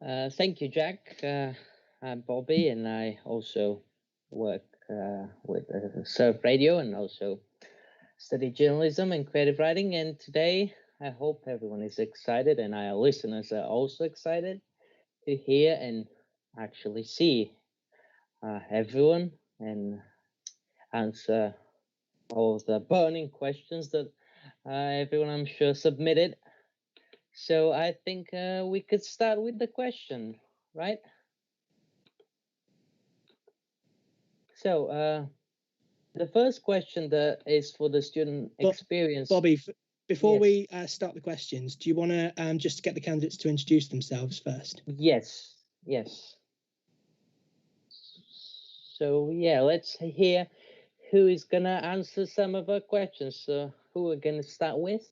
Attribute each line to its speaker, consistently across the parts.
Speaker 1: Thank you, Jack. I'm Bobby, and I also work with Surf Radio and also study journalism and creative writing. And today, I hope everyone is excited, and our listeners are also excited to hear and actually see everyone and answer all the burning questions that everyone, I'm sure, submitted. So I think we could start with the question, right? So the first question that is for the student experience.
Speaker 2: Bobby, before we start the questions, do you want to just get the candidates to introduce themselves first?
Speaker 1: Yes. So yeah, let's hear who is going to answer some of our questions. So who are going to start with?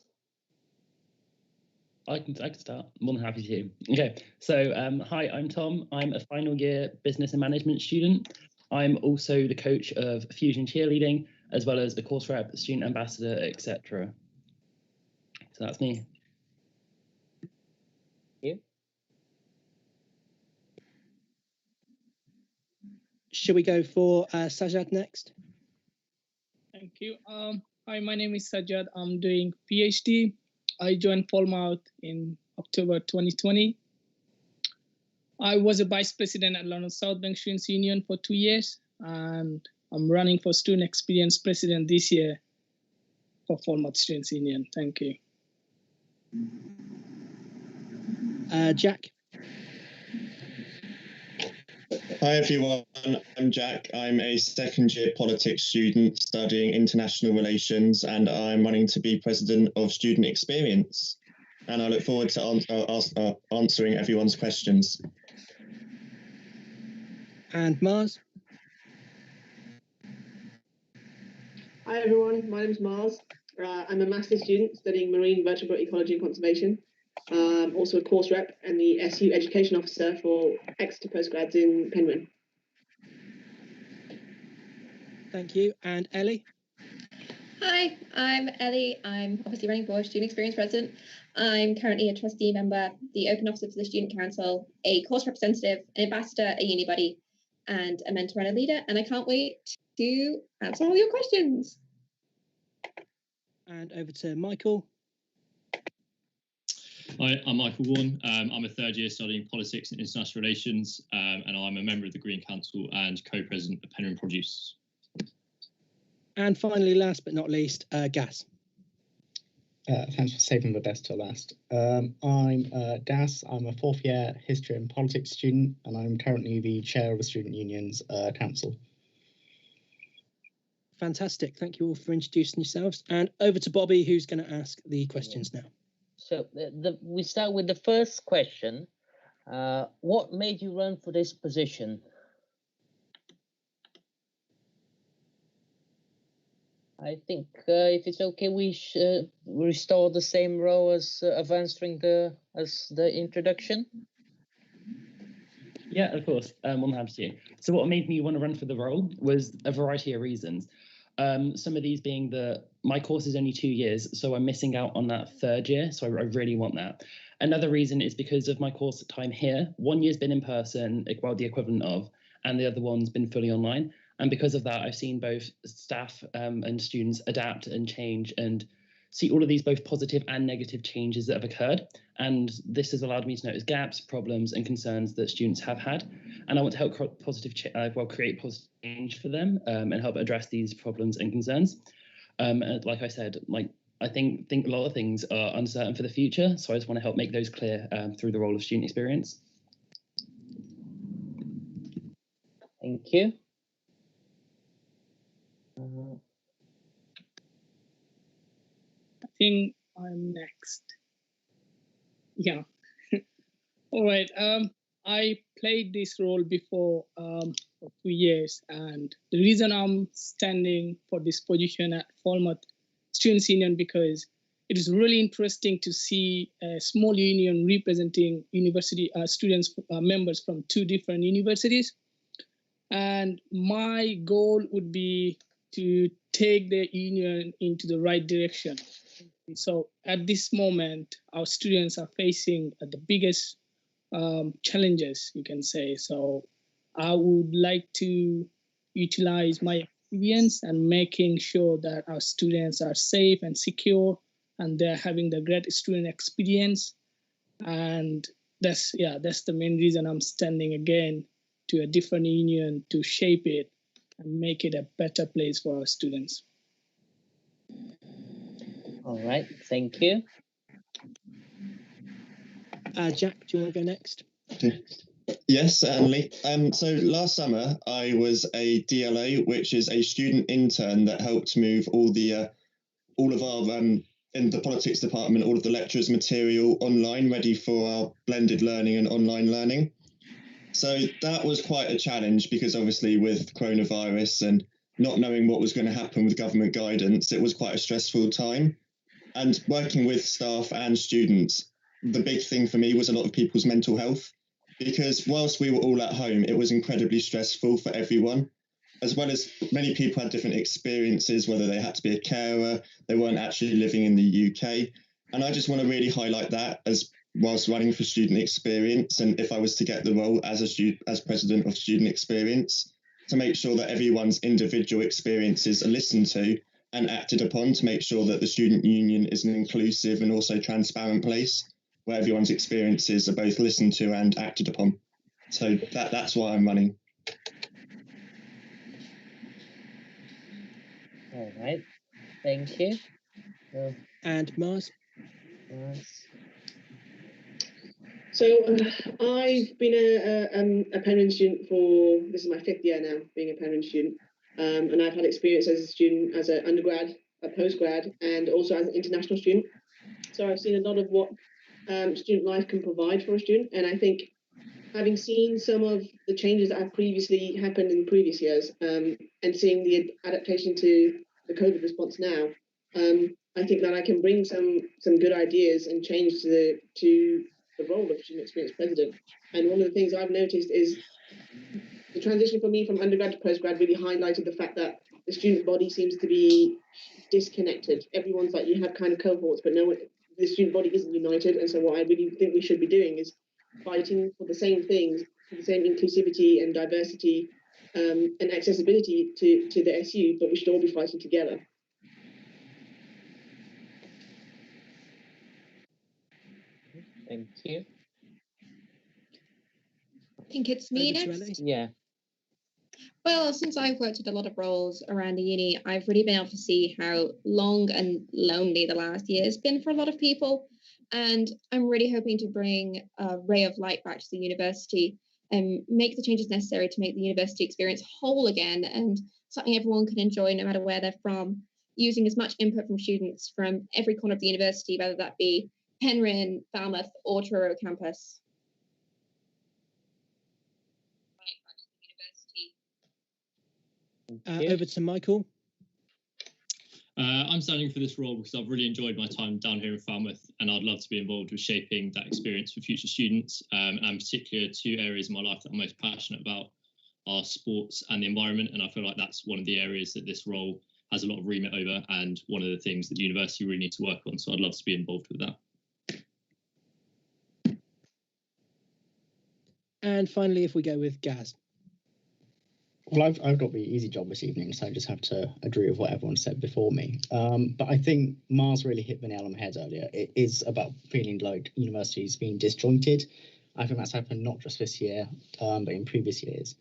Speaker 3: I can start. More than happy to. Okay, so hi, I'm Tom. I'm a final year business and management student. I'm also the coach of Fusion Cheerleading, as well as the course rep, student ambassador, etc. So that's me.
Speaker 1: You?
Speaker 2: Should we go for Sajad next?
Speaker 4: Thank you. Hi, my name is Sajad. I'm doing PhD. I joined Falmouth in October 2020. I was a vice president at London South Bank Students Union for 2 years, and I'm running for student experience president this year for Falmouth Students Union. Thank you.
Speaker 2: Jack.
Speaker 5: Hi everyone, I'm Jack. I'm a second year politics student studying international relations, and I'm running to be president of Student Experience. And I look forward to answering everyone's questions.
Speaker 2: And Mars.
Speaker 6: Hi everyone, my name is Mars. I'm a master's student studying marine vertebrate ecology and conservation. Also a course rep and the SU education officer for Exeter postgrads in Penryn.
Speaker 2: Thank you. And Ellie?
Speaker 7: Hi, I'm Ellie. I'm obviously running for Student Experience President. I'm currently a trustee member, the Open Officer for the Student Council, a course representative, an ambassador, a uni buddy, and a mentor and a leader. And I can't wait to answer all your questions.
Speaker 2: And over to Michael.
Speaker 8: Hi, I'm Michael Warren. I'm a third year studying politics and international relations, and I'm a member of the Green Council and co-president of Penryn Produce.
Speaker 2: And finally, last but not least, Gas.
Speaker 9: Thanks for saving the best till last. I'm Gas. I'm a fourth year history and politics student, and I'm currently the chair of the Student Union's council.
Speaker 2: Fantastic. Thank you all for introducing yourselves. And over to Bobby, who's going to ask the questions now.
Speaker 1: So we start with the first question. What made you run for this position? I think if it's okay, we should restore the same row as of answering the introduction.
Speaker 3: Yeah, of course. More than happy to. So what made me want to run for the role was a variety of reasons. Some of these being that my course is only 2 years, so I'm missing out on that third year, so I really want that. Another reason is because of my course time here. 1 year's been in person, well, the equivalent of, and the other one's been fully online. And because of that, I've seen both staff and students adapt and change and see all of these both positive and negative changes that have occurred. And this has allowed me to notice gaps, problems and concerns that students have had. And I want to help create positive change for them and help address these problems and concerns. And like I said, I think a lot of things are uncertain for the future. So I just want to help make those clear through the role of student experience.
Speaker 1: Thank you.
Speaker 4: I think I'm next. Yeah. All right. I played this role before for 2 years, and the reason I'm standing for this position at Falmouth Students Union because it is really interesting to see a small union representing university students members from 2 different universities. And my goal would be to take the union into the right direction. So at this moment, our students are facing the biggest challenges, you can say. So I would like to utilize my experience and making sure that our students are safe and secure and they're having the great student experience. And that's the main reason I'm standing again to a different union to shape it and make it a better place for our students.
Speaker 1: All right, thank you.
Speaker 2: Jack, do you want to go next?
Speaker 5: Yes, certainly. So last summer, I was a DLO, which is a student intern that helped move all of our in the politics department, all of the lecturers' material online, ready for our blended learning and online learning. So that was quite a challenge because obviously with coronavirus and not knowing what was going to happen with government guidance, it was quite a stressful time. And working with staff and students, the big thing for me was a lot of people's mental health, because whilst we were all at home, it was incredibly stressful for everyone, as well as many people had different experiences, whether they had to be a carer, they weren't actually living in the UK. And I just want to really highlight that as whilst running for Student Experience, and if I was to get the role as President of Student Experience, to make sure that everyone's individual experiences are listened to and acted upon, to make sure that the student union is an inclusive and also transparent place where everyone's experiences are both listened to and acted upon. So that's why I'm running.
Speaker 1: All right, thank you.
Speaker 2: And Mars?
Speaker 6: So I've been a Penryn student for, this is my 5th year now, being a Penryn student. And I've had experience as a student, as an undergrad, a postgrad, and also as an international student. So I've seen a lot of what student life can provide for a student. And I think having seen some of the changes that have previously happened in previous years, and seeing the adaptation to the COVID response now, I think that I can bring some good ideas and change to the role of Student Experience President. And one of the things I've noticed is the transition for me from undergrad to postgrad really highlighted the fact that the student body seems to be disconnected. Everyone's like, you have kind of cohorts, but the student body isn't united. And so what I really think we should be doing is fighting for the same things, for the same inclusivity and diversity and accessibility to the SU, but we should all be fighting together.
Speaker 1: Thank you.
Speaker 7: I think it's me next.
Speaker 1: Yeah.
Speaker 7: Well, since I've worked at a lot of roles around the uni, I've really been able to see how long and lonely the last year has been for a lot of people. And I'm really hoping to bring a ray of light back to the university and make the changes necessary to make the university experience whole again and something everyone can enjoy no matter where they're from, using as much input from students from every corner of the university, whether that be Penryn, Falmouth, or Truro campus.
Speaker 2: Over to Michael.
Speaker 8: I'm standing for this role because I've really enjoyed my time down here in Falmouth, and I'd love to be involved with shaping that experience for future students. And particularly 2 areas of my life that I'm most passionate about are sports and the environment. And I feel like that's one of the areas that this role has a lot of remit over, and one of the things that the university really needs to work on. So I'd love to be involved with that.
Speaker 2: And finally, if we go with Gaz.
Speaker 9: Well, I've got the easy job this evening, so I just have to agree with what everyone said before me. But I think Mars really hit the nail on the head earlier. It is about feeling like universities being disjointed. I think that's happened not just this year, but in previous years.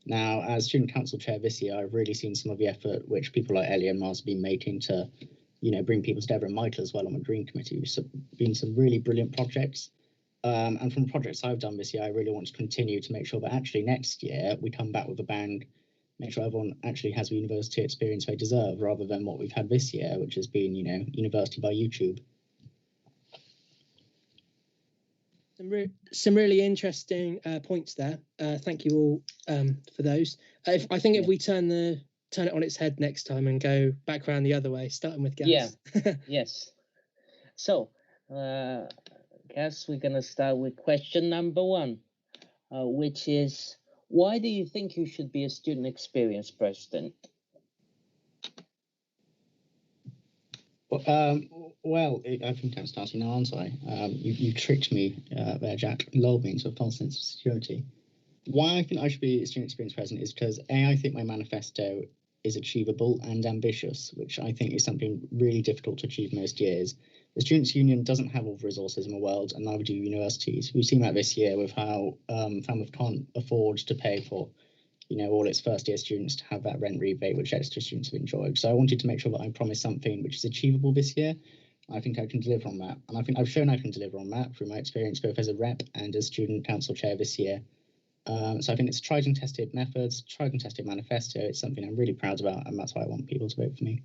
Speaker 9: Now, as student council chair this year, I've really seen some of the effort which people like Ellie and Mars have been making to, bring people together, and Michael as well on the Green Committee. So been some really brilliant projects. And from projects I've done this year, I really want to continue to make sure that actually next year we come back with a bang, make sure everyone actually has the university experience they deserve, rather than what we've had this year, which has been, university by YouTube.
Speaker 2: Some really interesting points there. Thank you all for those. I think if we turn it on its head next time and go back around the other way, starting with Gaz.
Speaker 1: Yeah. Yes. So, guess we're gonna start with question number 1, which is, why do you think you should be a student experience president?
Speaker 9: I think I'm starting now, aren't I? You tricked me there, Jack. Lulled me into a false sense of security. Why I think I should be a student experience president is because I think my manifesto is achievable and ambitious, which I think is something really difficult to achieve most years. The Students' Union doesn't have all the resources in the world, and neither do universities. We've seen that this year with how Falmouth can't afford to pay for, all its first-year students to have that rent rebate, which extra students have enjoyed. So I wanted to make sure that I promised something which is achievable this year. I think I can deliver on that, and I think I've shown I can deliver on that through my experience both as a rep and as student council chair this year. So I think it's tried and tested methods, tried and tested manifesto. It's something I'm really proud about, and that's why I want people to vote for me.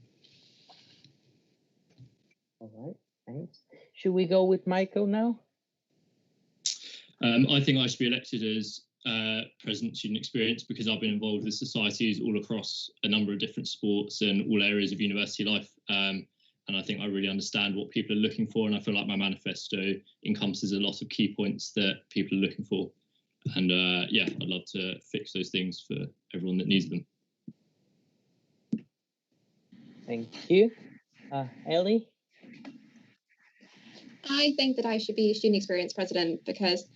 Speaker 1: All right, thanks. Should we go with Michael now?
Speaker 8: I think I should be elected as President Student Experience because I've been involved with societies all across a number of different sports and all areas of university life. And I think I really understand what people are looking for, and I feel like my manifesto encompasses a lot of key points that people are looking for. And yeah, I'd love to fix those things for everyone that needs them.
Speaker 1: Thank you. Ellie?
Speaker 7: I think that I should be student experience president because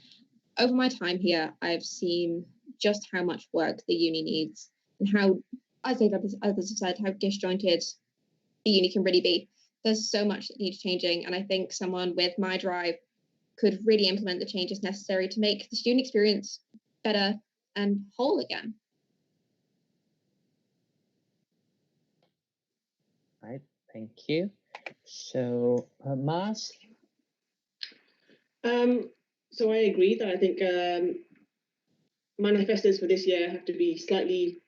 Speaker 7: over my time here, I've seen just how much work the uni needs and how, as others have said, how disjointed the uni can really be. There's so much that needs changing, and I think someone with my drive could really implement the changes necessary to make the student experience better and whole again.
Speaker 1: Right, thank you. So, Mars?
Speaker 6: So I agree that I think manifestos for this year have to be slightly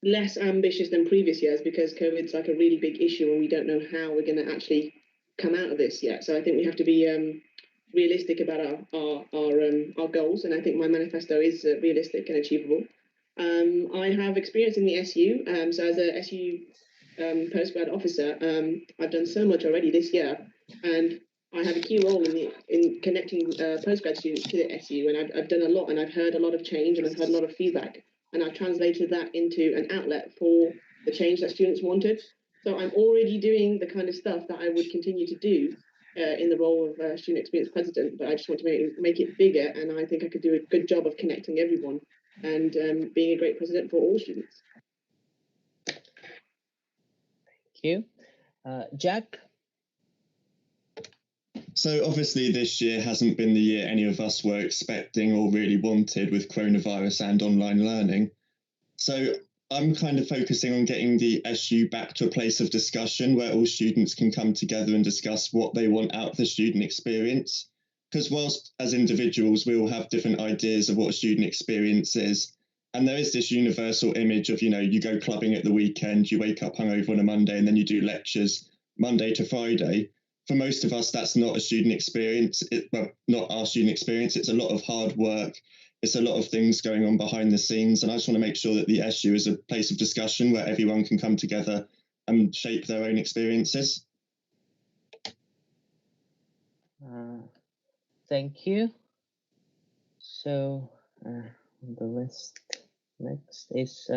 Speaker 6: less ambitious than previous years because COVID's like a really big issue and we don't know how we're going to actually come out of this yet. So I think we have to be realistic about our goals, and I think my manifesto is realistic and achievable. I have experience in the SU, so as a SU postgrad officer, I've done so much already this year, and I have a key role in connecting postgrad students to the SU, and I've done a lot, and I've heard a lot of change, and I've heard a lot of feedback, and I've translated that into an outlet for the change that students wanted. So I'm already doing the kind of stuff that I would continue to do in the role of student experience president, but I just want to make it bigger, and I think I could do a good job of connecting everyone and being a great president for all students.
Speaker 1: Thank you. Jack?
Speaker 5: So obviously this year hasn't been the year any of us were expecting or really wanted with coronavirus and online learning. So I'm kind of focusing on getting the SU back to a place of discussion where all students can come together and discuss what they want out of the student experience. Because whilst as individuals, we all have different ideas of what a student experience is. And there is this universal image of, you go clubbing at the weekend, you wake up hungover on a Monday, and then you do lectures Monday to Friday. For most of us, that's not a student experience. Well, not our student experience. It's a lot of hard work. It's a lot of things going on behind the scenes. And I just want to make sure that the SU is a place of discussion where everyone can come together and shape their own experiences.
Speaker 1: Thank you. So on the list next is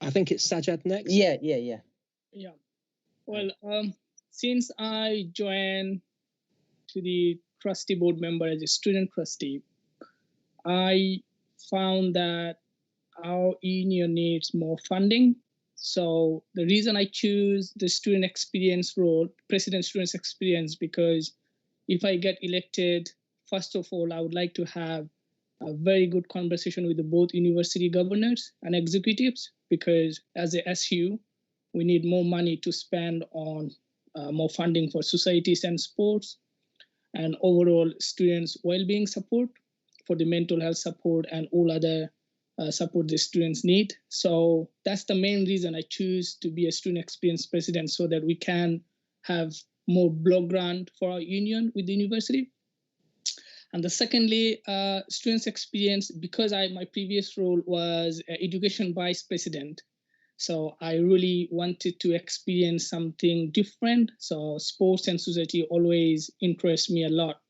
Speaker 2: I think it's Sajad next.
Speaker 1: Yeah.
Speaker 4: Well, since I joined to the trustee board member as a student trustee, I found that our union needs more funding. So the reason I choose the student experience role, president students experience, because if I get elected, first of all, I would like to have a very good conversation with both university governors and executives, because as a SU, we need more money to spend on more funding for societies and sports and overall students' well-being support, for the mental health support and all other support the students need. So that's the main reason I choose to be a student experience president, so that we can have more block grant for our union with the university. And the secondly, students experience, because my previous role was education vice president. So I really wanted to experience something different. So sports and society always interest me a lot.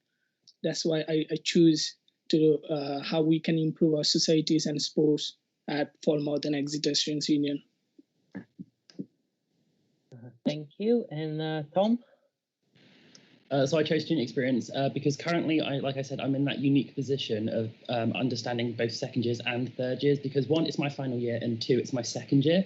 Speaker 4: That's why I choose to how we can improve our societies and sports at Falmouth and Exeter Students Union.
Speaker 1: Thank you. And Tom?
Speaker 3: So I chose student experience because currently, like I said, I'm in that unique position of understanding both second years and third years, because one, it's my final year, and two, it's my second year.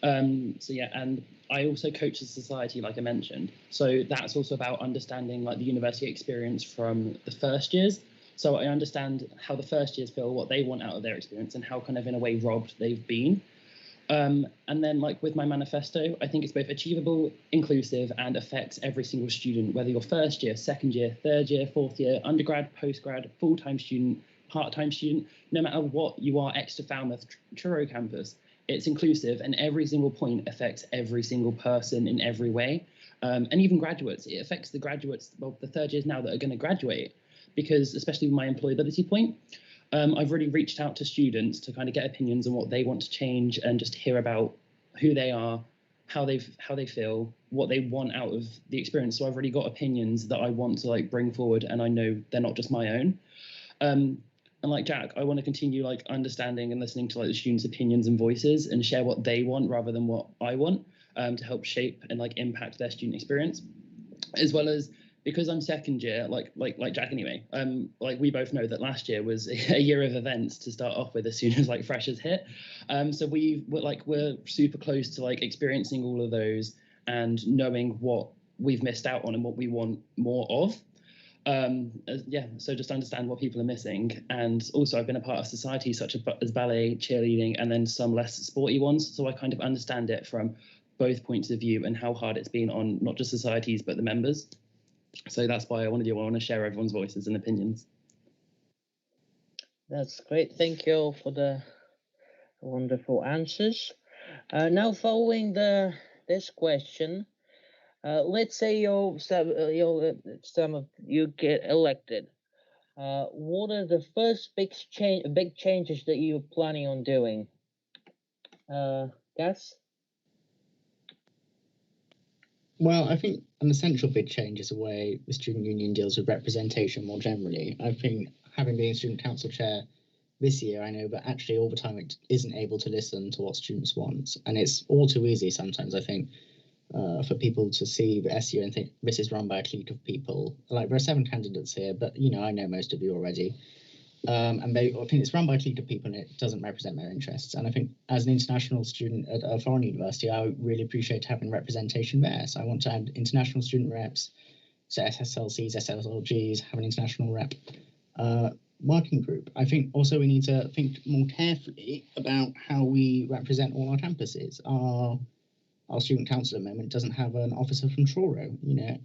Speaker 3: So yeah, and I also coach a society, like I mentioned. So that's also about understanding like the university experience from the first years. So I understand how the first years feel, what they want out of their experience, and how kind of in a way robbed they've been. And then like with my manifesto, I think it's both achievable, inclusive, and affects every single student, whether you're first year, second year, third year, fourth year, undergrad, postgrad, full-time student, part-time student, no matter what you are, Exeter, Falmouth, Truro campus, it's inclusive, and every single point affects every single person in every way. And even graduates, it affects the graduates, well, the third years now that are going to graduate, because especially with my employability point, I've really reached out to students to kind of get opinions on what they want to change and just hear about who they are, how they feel, what they want out of the experience. So I've already got opinions that I want to like bring forward, and I know they're not just my own. And like Jack, I want to continue like understanding and listening to like the students' opinions and voices and share what they want rather than what I want, to help shape and like impact their student experience, as well as, because I'm second year, like Jack anyway, like we both know that last year was a year of events to start off with as soon as like freshers hit. So we're super close to like experiencing all of those and knowing what we've missed out on and what we want more of. Yeah, so just understand what people are missing. And also I've been a part of society such as ballet, cheerleading, and then some less sporty ones. So I kind of understand it from both points of view and how hard it's been on not just societies, but the members. So that's why I want to share everyone's voices and opinions.
Speaker 1: That's great. Thank you all for the wonderful answers. Now, following this question, let's say some of you get elected. What are the first big changes that you're planning on doing? Gus?
Speaker 9: Well, I think an essential big change is the way the student union deals with representation more generally. I think, having been student council chair this year, I know that actually all the time it isn't able to listen to what students want. And it's all too easy sometimes, I think, for people to see the SU and think this is run by a clique of people. Like, there are 7 candidates here, but, you know, I know most of you already. And I think it's run by a clique of people and it doesn't represent their interests. And I think as an international student at a foreign university, I really appreciate having representation there. So I want to add international student reps, so SSLCs, SSLGs, have an international rep working group. I think also we need to think more carefully about how we represent all our campuses. Our student council at the moment doesn't have an officer from Truro. You know,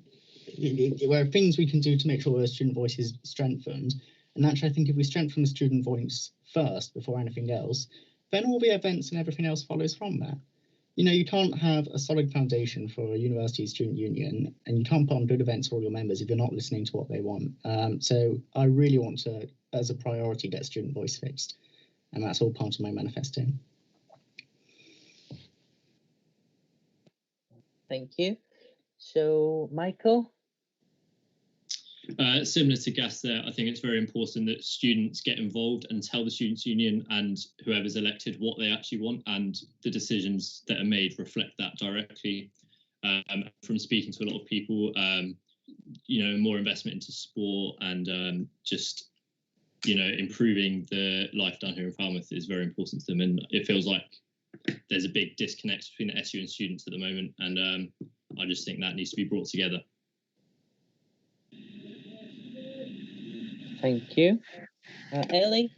Speaker 9: there are things we can do to make sure the student voice is strengthened. And actually, I think if we strengthen the student voice first before anything else, then all the events and everything else follows from that. You know, you can't have a solid foundation for a university student union, and you can't put on good events for all your members if you're not listening to what they want. So I really want to, as a priority, get student voice fixed. And that's all part of my manifesto.
Speaker 1: Thank you. So, Michael?
Speaker 8: Similar to Gas there, I think it's very important that students get involved and tell the Students' Union and whoever's elected what they actually want, and the decisions that are made reflect that directly. From speaking to a lot of people, you know, more investment into sport and just, you know, improving the life down here in Falmouth is very important to them. And it feels like there's a big disconnect between the SU and students at the moment. And I just think that needs to be brought together.
Speaker 1: Thank you. Ellie?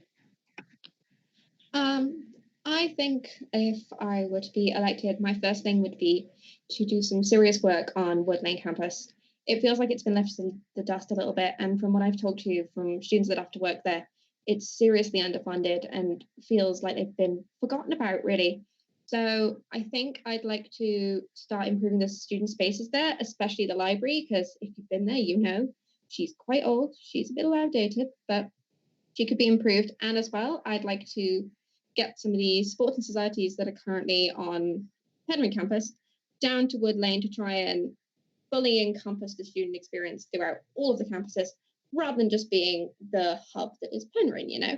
Speaker 7: I think if I were to be elected, my first thing would be to do some serious work on Wood Lane campus. It feels like it's been left in the dust a little bit, and from what I've talked to from students that have to work there, it's seriously underfunded and feels like they've been forgotten about, really. So I think I'd like to start improving the student spaces there, especially the library, because if you've been there, you know, she's quite old, she's a little outdated, but she could be improved. And as well, I'd like to get some of the sports and societies that are currently on Penryn campus down to Wood Lane to try and fully encompass the student experience throughout all of the campuses, rather than just being the hub that is Penryn, you know.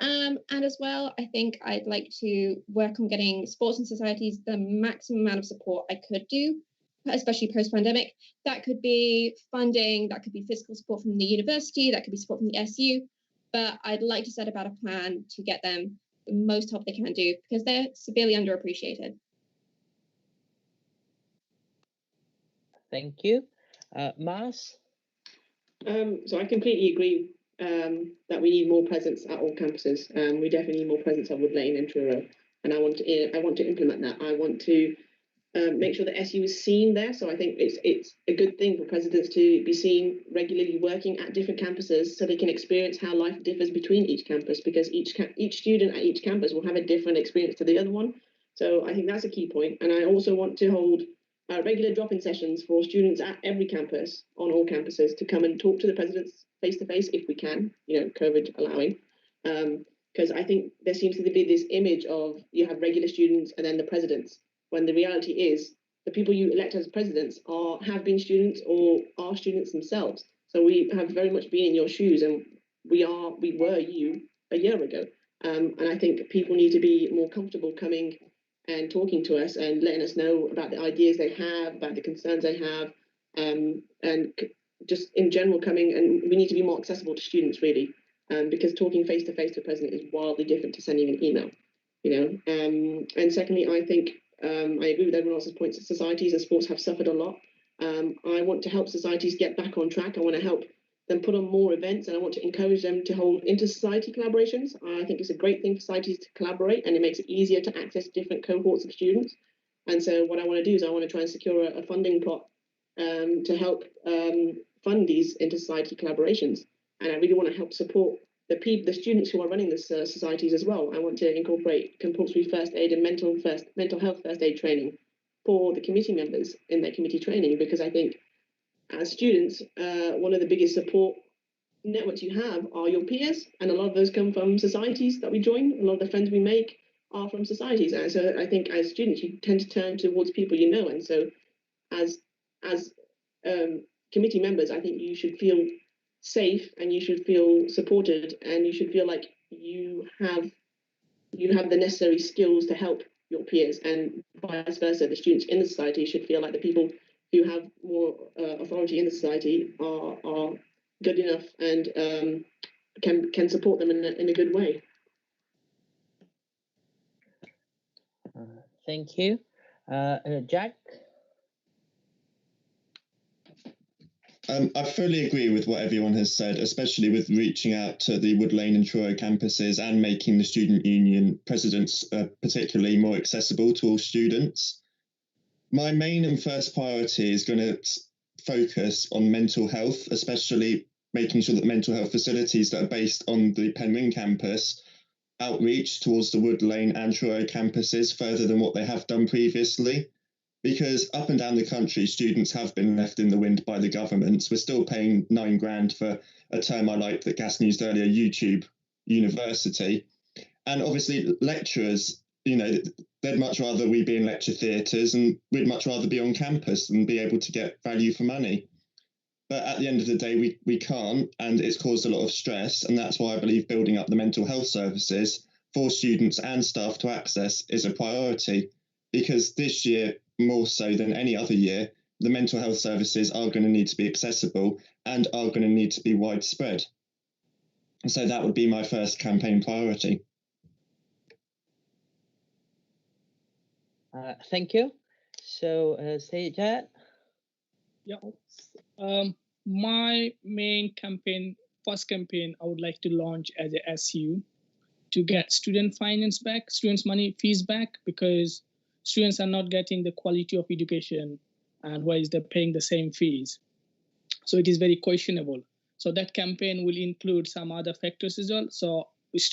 Speaker 7: And as well, I think I'd like to work on getting sports and societies the maximum amount of support I could do, especially post-pandemic. That could be funding, that could be physical support from the university, that could be support from the SU, but I'd like to set about a plan to get them the most help they can do because they're severely underappreciated.
Speaker 1: Thank you. Mars?
Speaker 6: So I completely agree that we need more presence at all campuses. We definitely need more presence at Wood Lane and Truro, and I want to implement that. I want to make sure that SU is seen there. So I think it's a good thing for presidents to be seen regularly working at different campuses, so they can experience how life differs between each campus, because each student at each campus will have a different experience to the other one. So I think that's a key point. And I also want to hold regular drop-in sessions for students at every campus, on all campuses, to come and talk to the presidents face-to-face if we can, COVID allowing. Because I think there seems to be this image of you have regular students and then the presidents, when the reality is the people you elect as presidents have been students or are students themselves. So we have very much been in your shoes, and we were you a year ago. And I think people need to be more comfortable coming and talking to us and letting us know about the ideas they have, about the concerns they have, and just in general coming. And we need to be more accessible to students, really, because talking face to face to a president is wildly different to sending an email, And secondly, I think I agree with everyone else's points that societies and sports have suffered a lot. I want to help societies get back on track. I want to help them put on more events, and I want to encourage them to hold inter-society collaborations. I think it's a great thing for societies to collaborate, and it makes it easier to access different cohorts of students. And so what I want to do is I want to try and secure a funding pot to help fund these inter-society collaborations. And I really want to help support the students who are running these societies as well. I want to incorporate compulsory first aid and mental health first aid training for the committee members in their committee training, because I think as students, one of the biggest support networks you have are your peers, and a lot of those come from societies that we join. A lot of the friends we make are from societies, and so I think as students you tend to turn towards people you know. And so as committee members, I think you should feel safe, and you should feel supported, and you should feel like you have the necessary skills to help your peers, and vice versa. The students in the society should feel like the people who have more authority in the society are good enough and can support them in a good way.
Speaker 1: Thank you. Jack?
Speaker 5: I fully agree with what everyone has said, especially with reaching out to the Wood Lane and Truro campuses and making the student union presidents particularly more accessible to all students. My main and first priority is going to focus on mental health, especially making sure that mental health facilities that are based on the Penryn campus outreach towards the Wood Lane and Truro campuses further than what they have done previously. Because up and down the country, students have been left in the wind by the governments. We're still paying £9 grand for a term I liked that Gas used earlier, YouTube University. And obviously lecturers, they'd much rather we be in lecture theatres, and we'd much rather be on campus and be able to get value for money. But at the end of the day, we can't, and it's caused a lot of stress. And that's why I believe building up the mental health services for students and staff to access is a priority. Because this year, more so than any other year, the mental health services are going to need to be accessible and are going to need to be widespread. So that would be my first campaign priority.
Speaker 1: Thank you. So, Sejat?
Speaker 4: Yeah. My main first campaign I would like to launch as a SU to get student finance back, students' fees back, because students are not getting the quality of education, and why is they paying the same fees? So it is very questionable. So that campaign will include some other factors as well. So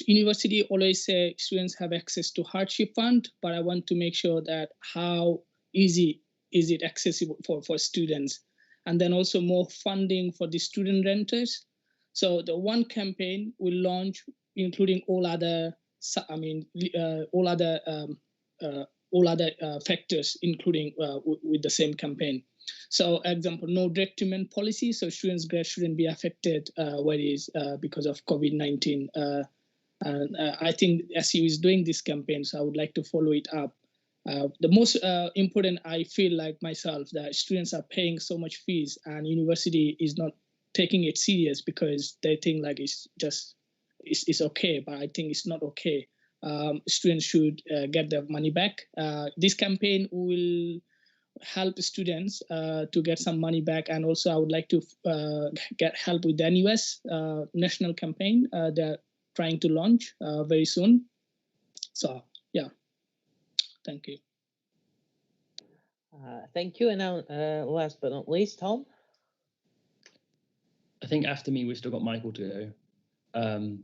Speaker 4: university always say students have access to hardship fund, but I want to make sure that how easy is it accessible for students, and then also more funding for the student renters. So the one campaign will launch, including all other factors, including with the same campaign. So, example, no direct payment policy. So students' grades shouldn't be affected because of COVID-19 And I think SU is doing this campaign, so I would like to follow it up. The most important, I feel like myself, that students are paying so much fees and university is not taking it serious because they think like it's okay, but I think it's not okay. Students should get their money back. This campaign will help students to get some money back, and also I would like to get help with the NUS national campaign they're trying to launch very soon. So yeah, thank you.
Speaker 1: Thank you. And now, last but not least, Tom.
Speaker 3: I think after me, we've still got Michael to go.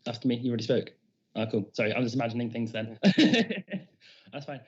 Speaker 3: After me, you already spoke. Oh, cool. Sorry, I'm just imagining things then. That's fine.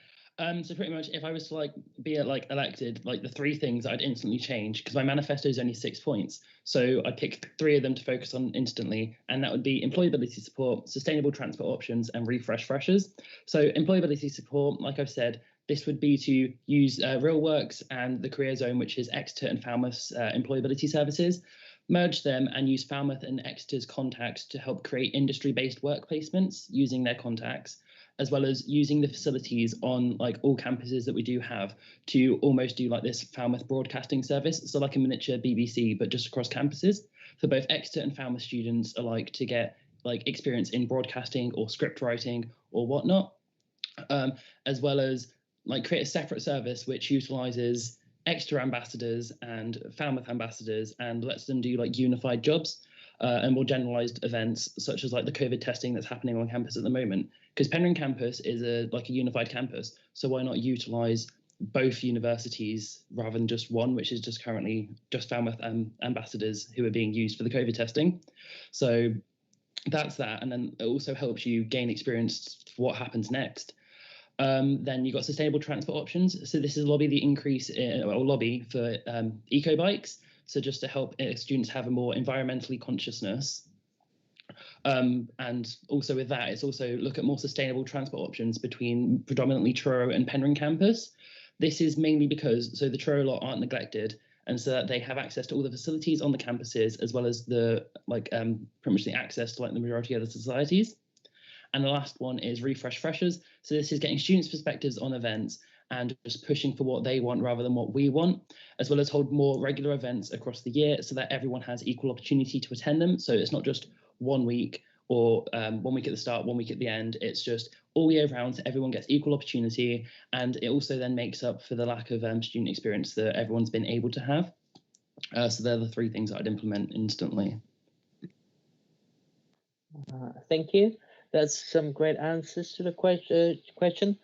Speaker 3: So pretty much, if I was to be elected, the 3 things I'd instantly change, because my manifesto is only 6 points, so I picked 3 of them to focus on instantly, and that would be employability support, sustainable transport options, and refresh freshers. So employability support, like I've said, this would be to use RealWorks and the Career Zone, which is Exeter and Falmouth's employability services, merge them and use Falmouth and Exeter's contacts to help create industry-based work placements using their contacts, as well as using the facilities on all campuses that we do have to almost do this Falmouth broadcasting service. So like a miniature BBC, but just across campuses for both Exeter and Falmouth students alike to get experience in broadcasting or script writing or whatnot, as well as create a separate service which utilizes Exeter ambassadors and Falmouth ambassadors and lets them do unified jobs and more generalized events such as the COVID testing that's happening on campus at the moment. Because Penryn campus is a unified campus, so why not utilize both universities rather than just one, which is just currently just Falmouth ambassadors who are being used for the COVID testing. So that's that, and then it also helps you gain experience for what happens next. Then you've got sustainable transport options. So this is lobby the increase lobby for eco bikes. So just to help students have a more environmentally consciousness. And also with that, it's also look at more sustainable transport options between predominantly Truro and Penryn campus. This is mainly because the Truro lot aren't neglected, and so that they have access to all the facilities on the campuses, as well as the pretty much the access to the majority of the societies. And the last one is refresh freshers. So this is getting students' perspectives on events and just pushing for what they want rather than what we want, as well as hold more regular events across the year so that everyone has equal opportunity to attend them. So it's not just 1 week or 1 week at the start, 1 week at the end. It's just all year round, so everyone gets equal opportunity. And it also then makes up for the lack of student experience that everyone's been able to have. So they're the 3 things I'd implement instantly.
Speaker 1: Thank you. That's some great answers to the question.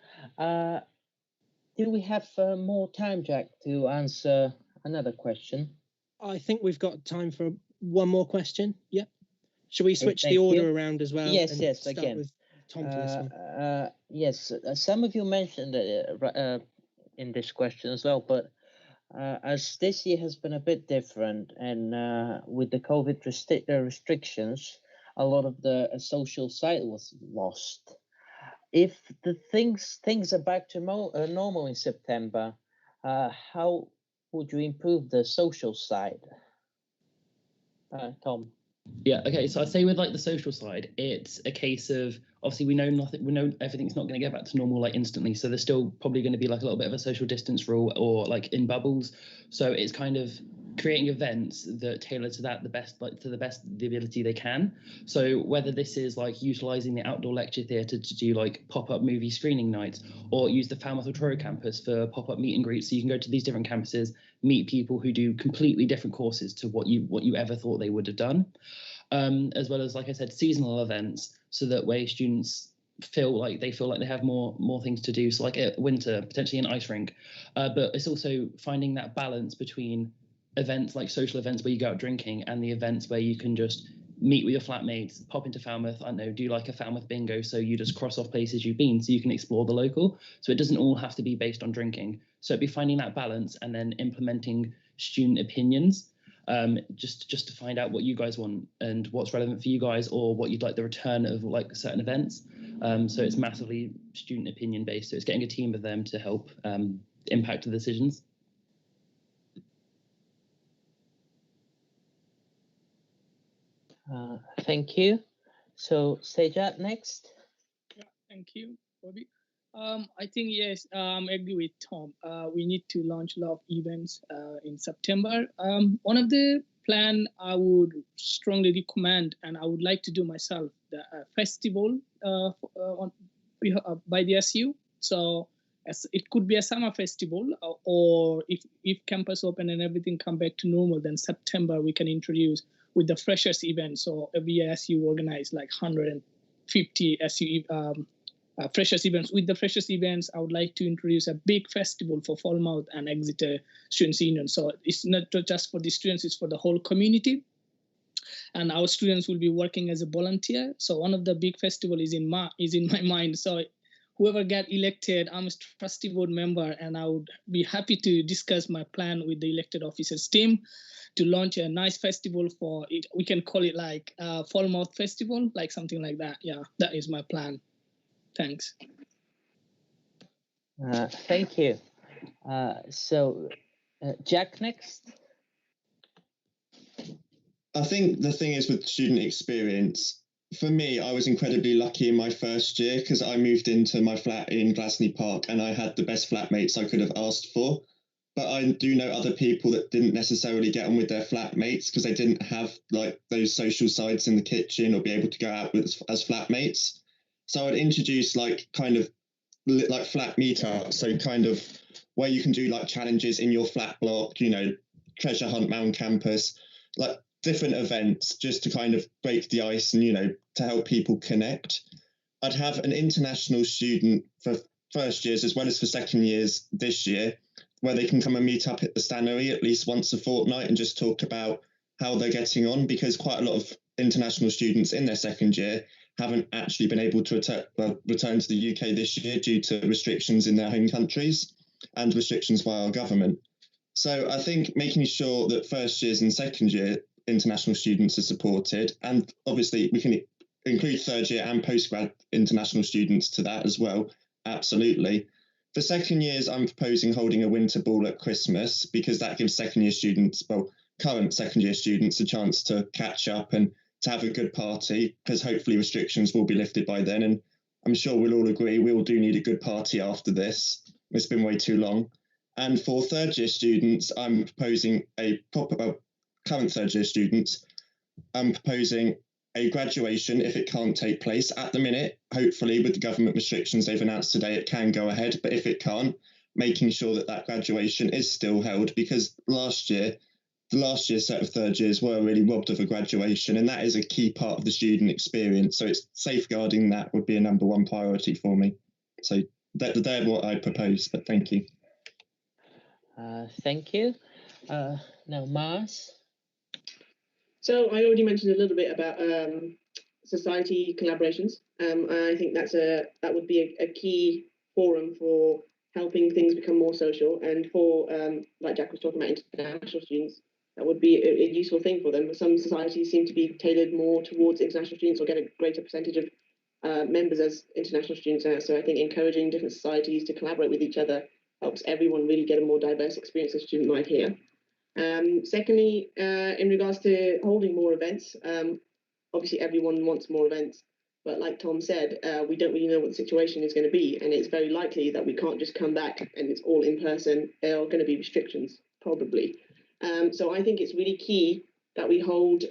Speaker 1: Do we have more time, Jack, to answer another question?
Speaker 2: I think we've got time for one more question. Yep. Should we switch the order around as well?
Speaker 1: Yes,
Speaker 2: and
Speaker 1: yes,
Speaker 2: start
Speaker 1: again.
Speaker 2: with Tom for this one?
Speaker 1: Yes, some of you mentioned in this question as well, but as this year has been a bit different, and with the COVID restrictions, a lot of the social side was lost. If the things are back to normal in September, how would you improve the social side, Tom?
Speaker 3: Yeah, okay, so I'd say with the social side, it's a case of obviously we know everything's not going to get back to normal instantly, so there's still probably going to be a little bit of a social distance rule or in bubbles. So it's kind of creating events that tailor to that the best the ability they can. So whether this is utilizing the outdoor lecture theatre to do pop-up movie screening nights, or use the Falmouth or Truro campus for pop-up meet and greets, so you can go to these different campuses, meet people who do completely different courses to what you ever thought they would have done, as well as, like I said, seasonal events, so that way students feel like they have more things to do. So at winter, potentially an ice rink, but it's also finding that balance between events social events where you go out drinking and the events where you can just meet with your flatmates, pop into Falmouth, I don't know, do a Falmouth bingo, so you just cross off places you've been so you can explore the local. So it doesn't all have to be based on drinking. So it'd be finding that balance and then implementing student opinions, just to find out what you guys want and what's relevant for you guys, or what you'd like the return of certain events. So it's massively student opinion based. So it's getting a team of them to help impact the decisions.
Speaker 1: Thank you. So Sejat next.
Speaker 4: Yeah, thank you, Bobby. I think yes, I agree with Tom. We need to launch a lot of events in September. One of the plan I would strongly recommend, and I would like to do myself, the festival by the SU. So it could be a summer festival, or if campus open and everything come back to normal, then September we can introduce with the freshers event. So every year SU organize like 150 SU freshers events. With the freshers events, I would like to introduce a big festival for Falmouth and Exeter Students' Union. So it's not just for the students, it's for the whole community. And our students will be working as a volunteer. So one of the big festival is in my mind. So whoever get elected, I'm a trustee board member, and I would be happy to discuss my plan with the elected officers team to launch a nice festival for it. We can call it like Falmouth Festival, like something like that. Yeah, that is my plan. Thanks.
Speaker 1: Thank you. Jack next.
Speaker 5: I think the thing is with student experience, for me, I was incredibly lucky in my first year because I moved into my flat in Glasney Park and I had the best flatmates I could have asked for. But I do know other people that didn't necessarily get on with their flatmates because they didn't have like those social sides in the kitchen or be able to go out with as flatmates. So I'd introduce like kind of like flat meetups, so kind of where you can do like challenges in your flat block, you know, treasure hunt around campus, like different events just to kind of break the ice and, you know, to help people connect. I'd have an international student for first years as well as for second years this year, where they can come and meet up at the Stannery at least once a fortnight and just talk about how they're getting on, because quite a lot of international students in their second year haven't actually been able to return to the UK this year due to restrictions in their home countries and restrictions by our government. So I think making sure that first years and second year international students are supported, and obviously we can include third year and postgrad international students to that as well, absolutely. For second years, I'm proposing holding a winter ball at Christmas because that gives second year students, well, current second year students, a chance to catch up and to have a good party, because hopefully restrictions will be lifted by then. And I'm sure we'll all agree we all do need a good party after this. It's been way too long. And for third year students, I'm proposing current third year students, I'm proposing a graduation if it can't take place at the minute. Hopefully with the government restrictions they've announced today, it can go ahead. But if it can't, making sure that that graduation is still held, because the last year set of third years were really robbed of a graduation, and that is a key part of the student experience. So it's safeguarding that would be a number one priority for me. So they're what I propose, but thank you.
Speaker 1: Thank you. Now, Mars.
Speaker 6: So I already mentioned a little bit about society collaborations. I think that would be a key forum for helping things become more social, and for like Jack was talking about, international students, that would be a useful thing for them. Some societies seem to be tailored more towards international students or get a greater percentage of members as international students now. So I think encouraging different societies to collaborate with each other helps everyone really get a more diverse experience of student life here. Secondly, in regards to holding more events, obviously everyone wants more events, but like Tom said, we don't really know what the situation is going to be, and it's very likely that we can't just come back and it's all in person. There are going to be restrictions, probably. So I think it's really key that we hold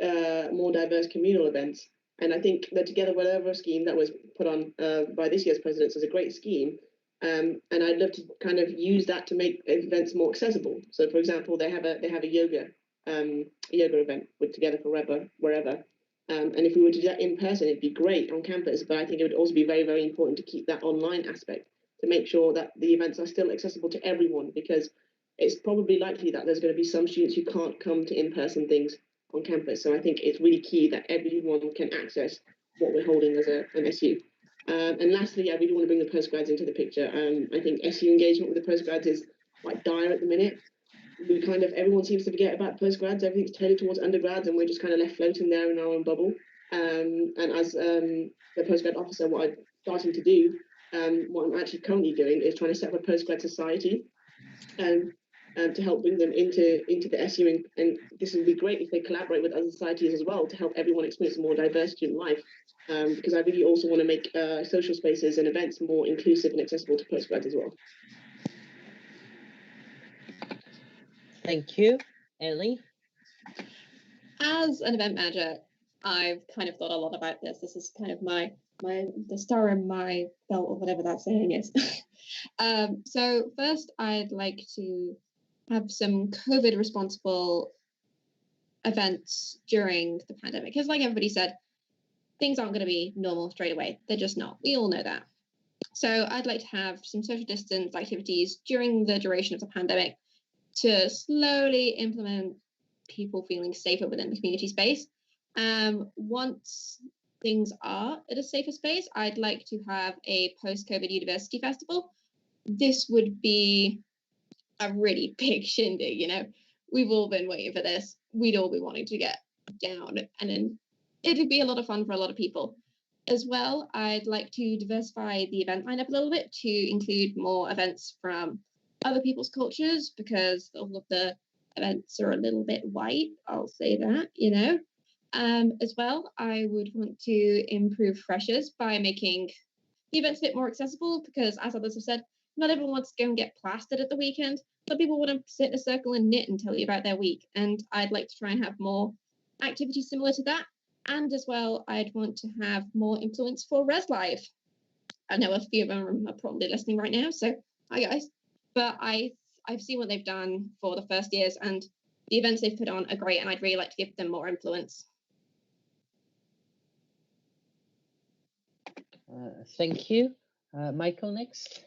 Speaker 6: more diverse communal events, and I think the Together Whatever scheme that was put on by this year's presidents is a great scheme. And I'd love to kind of use that to make events more accessible. So, for example, they have a yoga event with Together Forever, wherever. And if we were to do that in person, it'd be great on campus. But I think it would also be very, very important to keep that online aspect, to make sure that the events are still accessible to everyone, because it's probably likely that there's going to be some students who can't come to in-person things on campus. So I think it's really key that everyone can access what we're holding as an SU. And lastly, I really want to bring the postgrads into the picture. I think SU engagement with the postgrads is quite dire at the minute. Everyone seems to forget about postgrads. Everything's tailored towards undergrads, and we're just kind of left floating there in our own bubble. And as the postgrad officer, what I'm starting to do, what I'm actually currently doing, is trying to set up a postgrad society. to help bring them into the SU, and this would be great if they collaborate with other societies as well to help everyone experience a more diverse student life. Because I really also want to make social spaces and events more inclusive and accessible to postgrad as well.
Speaker 1: Thank you, Ellie.
Speaker 7: As an event manager, I've kind of thought a lot about this. This is kind of the star in my belt, or whatever that saying is. So first, I'd like to have some COVID responsible events during the pandemic, because like everybody said, things aren't going to be normal straight away. They're just not. We all know that. So I'd like to have some social distance activities during the duration of the pandemic to slowly implement people feeling safer within the community space. Once things are at a safer space, I'd like to have a post-COVID university festival. This would be a really big shindig, you know. We've all been waiting for this. We'd all be wanting to get down, and then it'd be a lot of fun for a lot of people. As well, I'd like to diversify the event lineup a little bit to include more events from other people's cultures, because all of the events are a little bit white, I'll say that, you know. As well, I would want to improve freshers by making the events a bit more accessible, because as others have said, not everyone wants to go and get plastered at the weekend. Some people want to sit in a circle and knit and tell you about their week, and I'd like to try and have more activities similar to that. And as well, I'd want to have more influence for Res Live. I know a few of them are probably listening right now, so hi guys. But I've seen what they've done for the first years, and the events they've put on are great, and I'd really like to give them more influence.
Speaker 1: Thank you. Michael, next.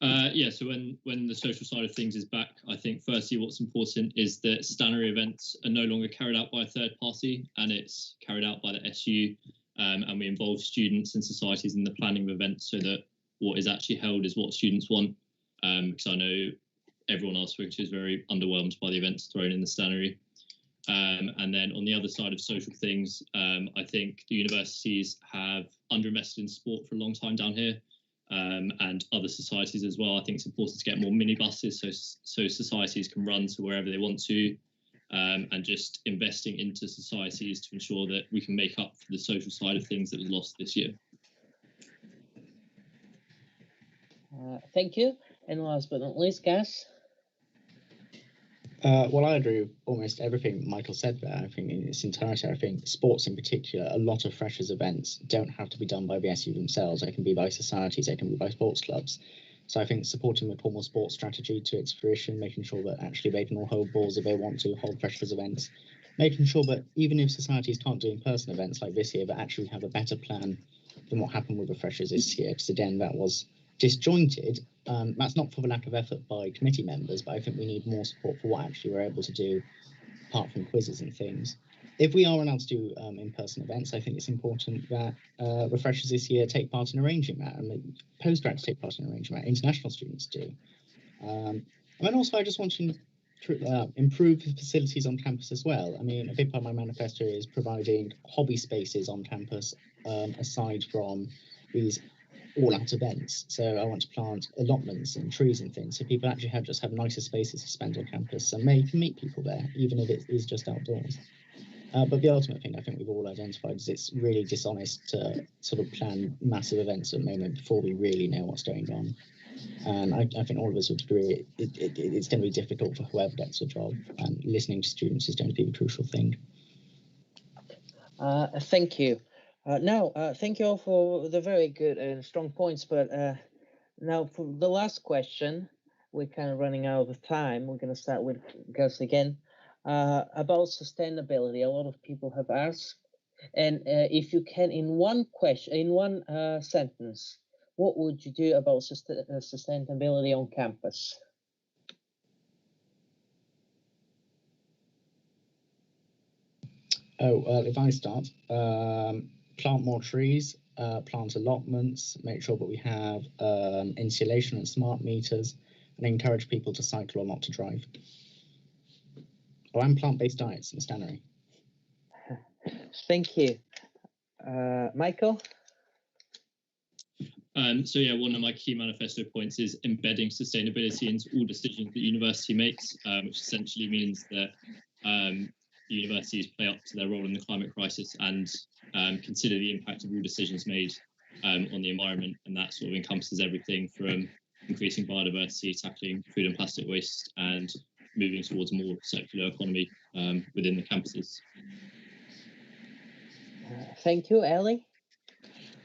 Speaker 8: Yeah, so when the social side of things is back, I think firstly what's important is that Stannery events are no longer carried out by a third party, and it's carried out by the SU, and we involve students and societies in the planning of events so that what is actually held is what students want, because I know everyone I've spoken to is very underwhelmed by the events thrown in the Stannery. And then on the other side of social things, I think the universities have underinvested in sport for a long time down here. And other societies as well. I think it's important to get more minibuses so societies can run to wherever they want to, and just investing into societies to ensure that we can make up for the social side of things that was lost this year.
Speaker 1: Thank you. And last but not least, Gas.
Speaker 9: Well, I agree with almost everything Michael said there. I think in its entirety, I think sports in particular, a lot of freshers events don't have to be done by the SU themselves. They can be by societies, they can be by sports clubs. So I think supporting the formal sports strategy to its fruition, making sure that actually they can all hold balls if they want to, hold freshers events, making sure that even if societies can't do in-person events like this year, that actually have a better plan than what happened with the freshers this year, because again, that was disjointed. That's not for the lack of effort by committee members, but I think we need more support for what actually we're able to do apart from quizzes and things. If we are allowed to do in-person events, I think it's important that refreshers this year take part in arranging that, and postgrads take part in arranging that, international students do. And then also I just want to improve the facilities on campus as well. I mean, a big part of my manifesto is providing hobby spaces on campus aside from these all-out events. So I want to plant allotments and trees and things so people actually have nicer spaces to spend on campus, and you can meet people there, even if it is just outdoors. But the ultimate thing I think we've all identified is it's really dishonest to sort of plan massive events at the moment before we really know what's going on. And I think all of us would agree it's going to be difficult for whoever gets a job, and listening to students is going to be the crucial thing.
Speaker 1: Thank you. Thank you all for the very good and strong points. But now for the last question, we're kind of running out of time. We're going to start with Gus again about sustainability. A lot of people have asked, and if you can, in one sentence, what would you do about sustainability on campus?
Speaker 9: If I start, plant more trees, plant allotments, make sure that we have insulation and smart meters, and encourage people to cycle or not to drive. And plant-based diets in Stannery.
Speaker 1: Thank you. Michael?
Speaker 8: So yeah, one of my key manifesto points is embedding sustainability into all decisions that university makes, which essentially means that universities play up to their role in the climate crisis and consider the impact of all decisions made on the environment, and that sort of encompasses everything from increasing biodiversity, tackling food and plastic waste, and moving towards a more circular economy within the campuses.
Speaker 1: Thank you, Ellie.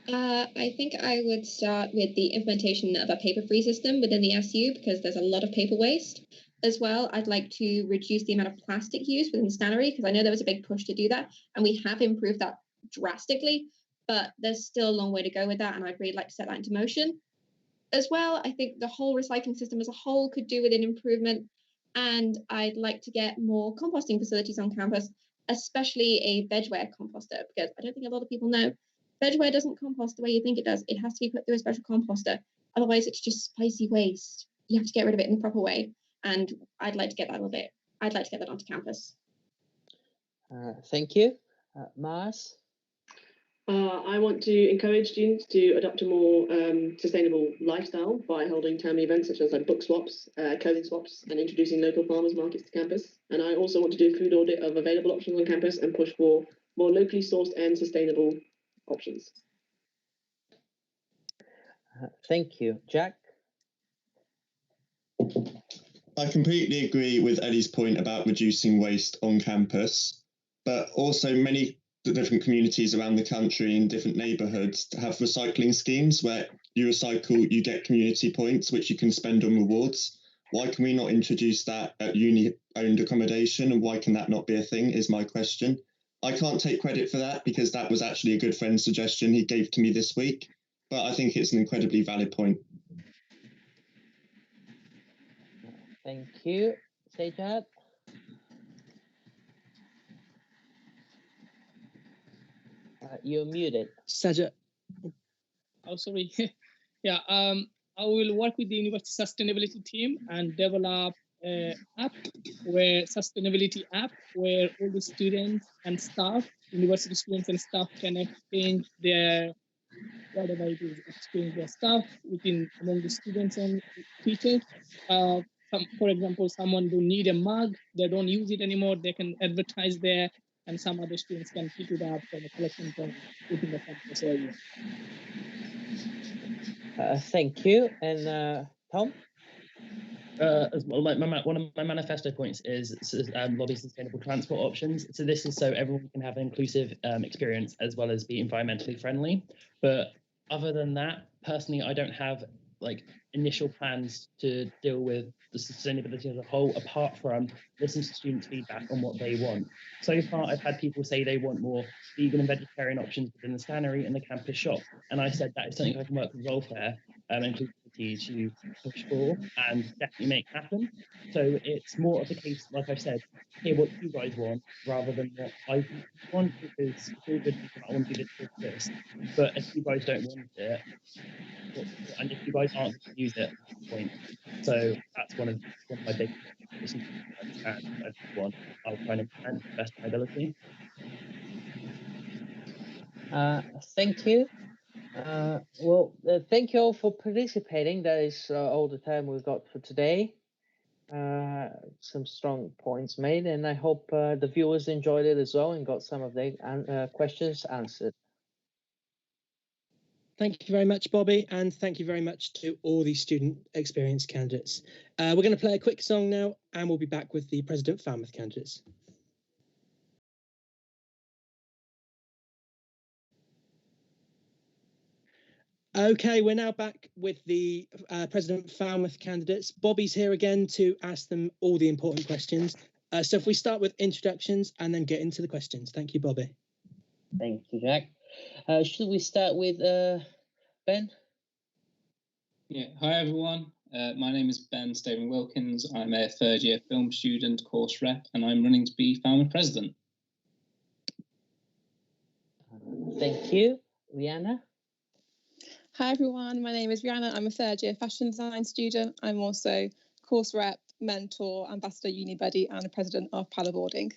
Speaker 7: I think I would start with the implementation of a paper-free system within the SU, because there's a lot of paper waste. As well, I'd like to reduce the amount of plastic used within the scannery, because I know there was a big push to do that, and we have improved that drastically, but there's still a long way to go with that, and I'd really like to set that into motion. As well, I think the whole recycling system as a whole could do with an improvement, and I'd like to get more composting facilities on campus, especially a vegware composter, because I don't think a lot of people know vegware doesn't compost the way you think it does. It has to be put through a special composter. Otherwise, it's just spicy waste. You have to get rid of it in the proper way. And I'd like to get that a little bit. I'd like to get that onto campus.
Speaker 1: Thank you. Mars?
Speaker 6: I want to encourage students to adopt a more sustainable lifestyle by holding timely events such as like book swaps, clothing swaps, and introducing local farmers markets to campus. And I also want to do a food audit of available options on campus and push for more locally sourced and sustainable options.
Speaker 1: Thank you. Jack?
Speaker 5: I completely agree with Ellie's point about reducing waste on campus, but also many different communities around the country in different neighbourhoods have recycling schemes where you recycle, you get community points, which you can spend on rewards. Why can we not introduce that at uni-owned accommodation, and why can that not be a thing is my question. I can't take credit for that because that was actually a good friend's suggestion he gave to me this week, but I think it's an incredibly valid point.
Speaker 1: Thank you. Sajad? You're muted.
Speaker 2: Sajad.
Speaker 4: Oh, sorry. Yeah, I will work with the university sustainability team and develop an app where all the students and staff, university students and staff, can exchange their whatever it is, exchange their stuff among the students and teachers. For example, someone who need a mug, they don't use it anymore, they can advertise there, and some other students can pick it up from a collection point within the campus area.
Speaker 1: Thank you. And Tom?
Speaker 3: As well, one of my manifesto points is lobby sustainable transport options. So this is so everyone can have an inclusive experience as well as be environmentally friendly. But other than that, personally, I don't have like initial plans to deal with the sustainability as a whole, apart from listening to students' feedback on what they want. So far, I've had people say they want more vegan and vegetarian options within the scannery and the campus shop. And I said that is something I can work with welfare and inclusivity to push for and definitely make happen. So it's more of the case, like I said, hear what you guys want rather than what I want, because it's all good people that want to do this first. But if you guys don't want it, and if you guys aren't going to use it, point. So that's one of my big issues. And one, I'll try and implement the best ability.
Speaker 1: Thank you. Thank you all for participating. That is all the time we've got for today. Some strong points made, and I hope the viewers enjoyed it as well and got some of their questions answered.
Speaker 2: Thank you very much, Bobby, and thank you very much to all the student experience candidates. We're going to play a quick song now, and we'll be back with the President Falmouth candidates. Okay, we're now back with the President Falmouth candidates. Bobby's here again to ask them all the important questions. So if we start with introductions and then get into the questions. Thank you, Bobby.
Speaker 1: Thank you, Jack. Should we start with Ben?
Speaker 10: Yeah. Hi, everyone. My name is Ben Stephen Wilkins. I'm a third-year film student, course rep, and I'm running to be Falmouth President.
Speaker 1: Thank you. Rihanna?
Speaker 11: Hi everyone, my name is Rihanna. I'm a third year fashion design student. I'm also course rep, mentor, ambassador, uni buddy, and a president of paddleboarding.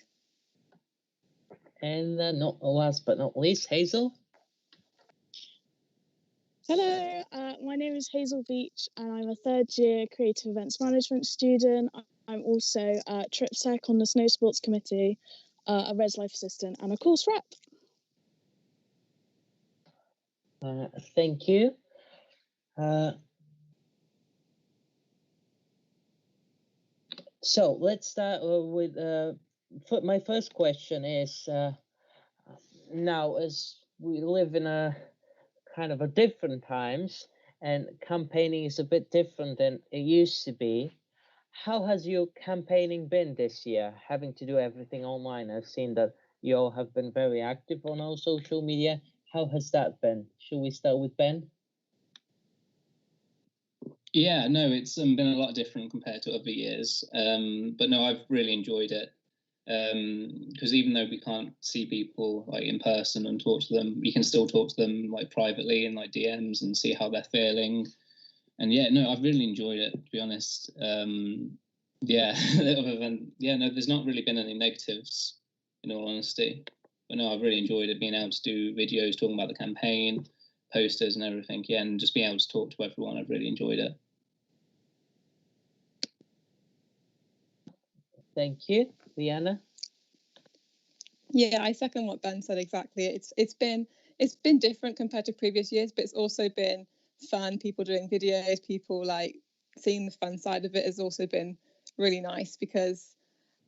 Speaker 1: And not last but not least, Hazel.
Speaker 12: Hello, my name is Hazel Beach and I'm a third year creative events management student. I'm also TripSec on the Snow Sports Committee, a Res Life assistant and a course rep.
Speaker 1: Thank you. So let's start with my first question is, now as we live in a kind of a different times and campaigning is a bit different than it used to be, how has your campaigning been this year, having to do everything online? I've seen that you all have been very active on our social media. How has that been? Should we start with Ben?
Speaker 10: Yeah, no, it's been a lot different compared to other years. But no, I've really enjoyed it. Because even though we can't see people like in person and talk to them, we can still talk to them like privately in like DMs and see how they're feeling. And yeah, no, I've really enjoyed it, to be honest. Yeah, other than, yeah, no, there's not really been any negatives, in all honesty. But no, I've really enjoyed it, being able to do videos talking about the campaign, posters and everything. Yeah, and just being able to talk to everyone, I've really enjoyed it.
Speaker 1: Thank you. Rihanna?
Speaker 11: Yeah, I second what Ben said exactly. It's been different compared to previous years, but it's also been fun. People doing videos, people like seeing the fun side of it has also been really nice, because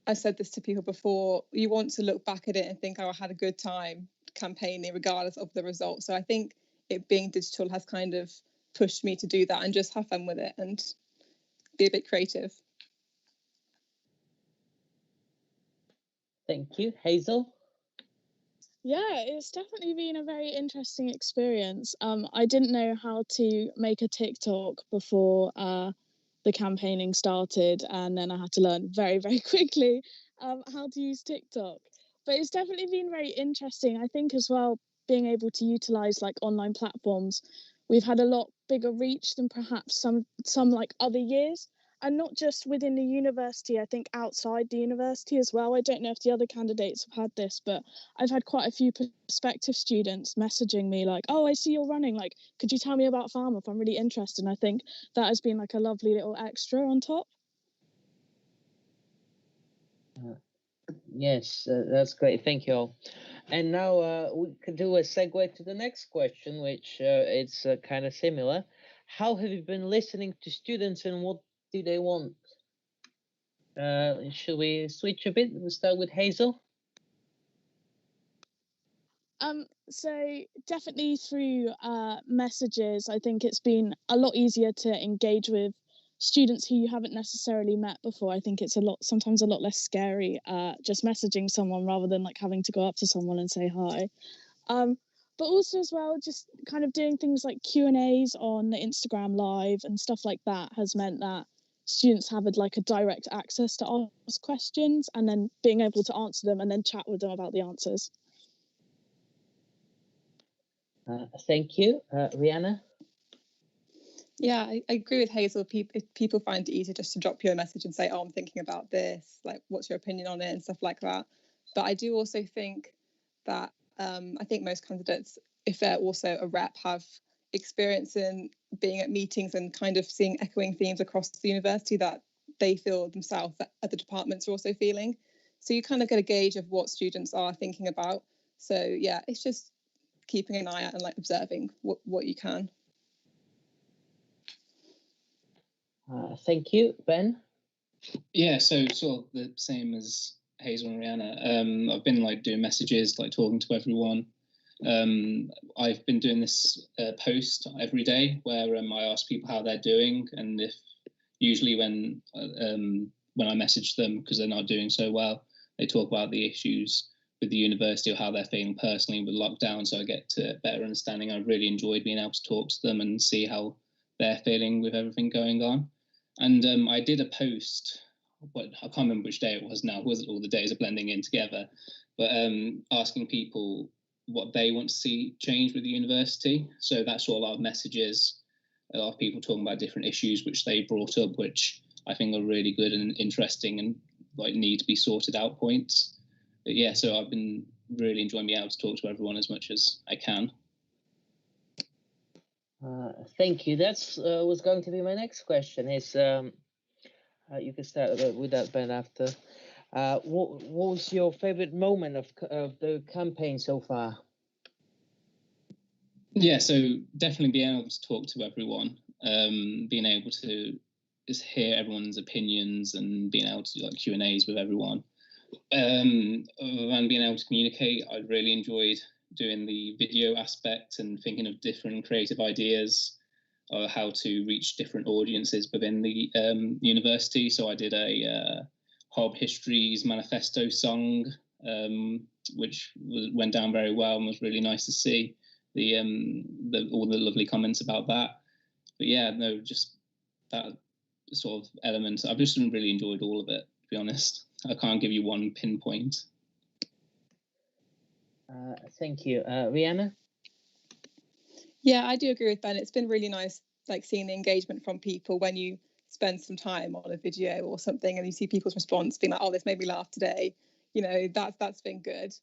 Speaker 11: I've said this to people before, you want to look back at it and think, oh, I had a good time campaigning regardless of the result. So I think it being digital has kind of pushed me to do that and just have fun with it and be a bit creative.
Speaker 1: Thank you. Hazel?
Speaker 12: Yeah, it's definitely been a very interesting experience. I didn't know how to make a TikTok before the campaigning started, and then I had to learn very, very quickly how to use TikTok. But it's definitely been very interesting. I think as well, being able to utilize like online platforms, we've had a lot bigger reach than perhaps some like other years. And not just within the university, I think outside the university as well. I don't know if the other candidates have had this, but I've had quite a few prospective students messaging me like, oh, I see you're running. Like, could you tell me about Falmouth? I'm really interested. And I think that has been like a lovely little extra on top.
Speaker 1: Yes, that's great. Thank you all. And now we could do a segue to the next question, which it's kind of similar. How have you been listening to students and what do they want? Should we switch a bit? We'll start with Hazel.
Speaker 12: So definitely through messages, I think it's been a lot easier to engage with students who you haven't necessarily met before. I think it's sometimes a lot less scary just messaging someone rather than like having to go up to someone and say hi. But also as well, just kind of doing things like Q&As on the Instagram Live and stuff like that has meant that students have like a direct access to ask questions and then being able to answer them and then chat with them about the answers.
Speaker 1: Thank you. Rihanna?
Speaker 11: Yeah, I agree with Hazel. People find it easier just to drop you a message and say, oh, I'm thinking about this, like, what's your opinion on it and stuff like that. But I do also think that I think most candidates, if they're also a rep, have experience in being at meetings and kind of seeing echoing themes across the university that they feel themselves that other departments are also feeling. So you kind of get a gauge of what students are thinking about. So yeah, it's just keeping an eye out and like observing what you can.
Speaker 1: Thank you. Ben?
Speaker 10: Yeah, so sort of the same as Hazel and Rihanna. I've been like doing messages, like talking to everyone. I've been doing this post every day where I ask people how they're doing, and if usually when I message them because they're not doing so well, they talk about the issues with the university or how they're feeling personally with lockdown. So I get to a better understanding. I've really enjoyed being able to talk to them and see how they're feeling with everything going on. And I did a post, but I can't remember which day it was now. It wasn't all the days are blending in together, but asking people what they want to see change with the university. So that's all a lot of messages, a lot of people talking about different issues which they brought up, which I think are really good and interesting and like need to be sorted out points. But yeah, so I've been really enjoying being able to talk to everyone as much as I can.
Speaker 1: Thank you. That's was going to be my next question. Is you can start with that, Ben, after. What was your favorite moment of the campaign so far?
Speaker 10: Yeah, so definitely being able to talk to everyone, being able to just hear everyone's opinions and being able to do like Q&As with everyone, and being able to communicate. I really enjoyed doing the video aspect and thinking of different creative ideas of how to reach different audiences within the university. So I did a Hob Histories manifesto song, which went down very well and was really nice to see all the lovely comments about that. But yeah, no, just that sort of element. I've just really enjoyed all of it, to be honest. I can't give you one pinpoint.
Speaker 1: Thank you. Rihanna?
Speaker 11: Yeah, I do agree with Ben. It's been really nice, like seeing the engagement from people when you spend some time on a video or something and you see people's response being like, oh, this made me laugh today. You know, that's been good.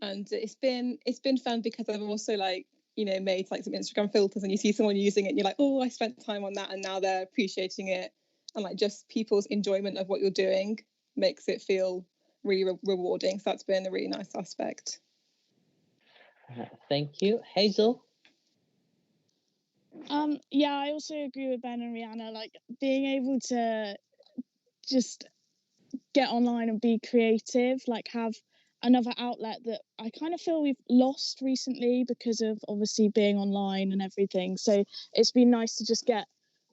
Speaker 11: And it's been fun because I've also like, you know, made like some Instagram filters and you see someone using it and you're like, oh, I spent time on that and now they're appreciating it. And like just people's enjoyment of what you're doing makes it feel really rewarding. So that's been a really nice aspect.
Speaker 1: Thank you. Hazel?
Speaker 12: Yeah, I also agree with Ben and Rihanna, like being able to just get online and be creative, like have another outlet that I kind of feel we've lost recently because of obviously being online and everything. So it's been nice to just get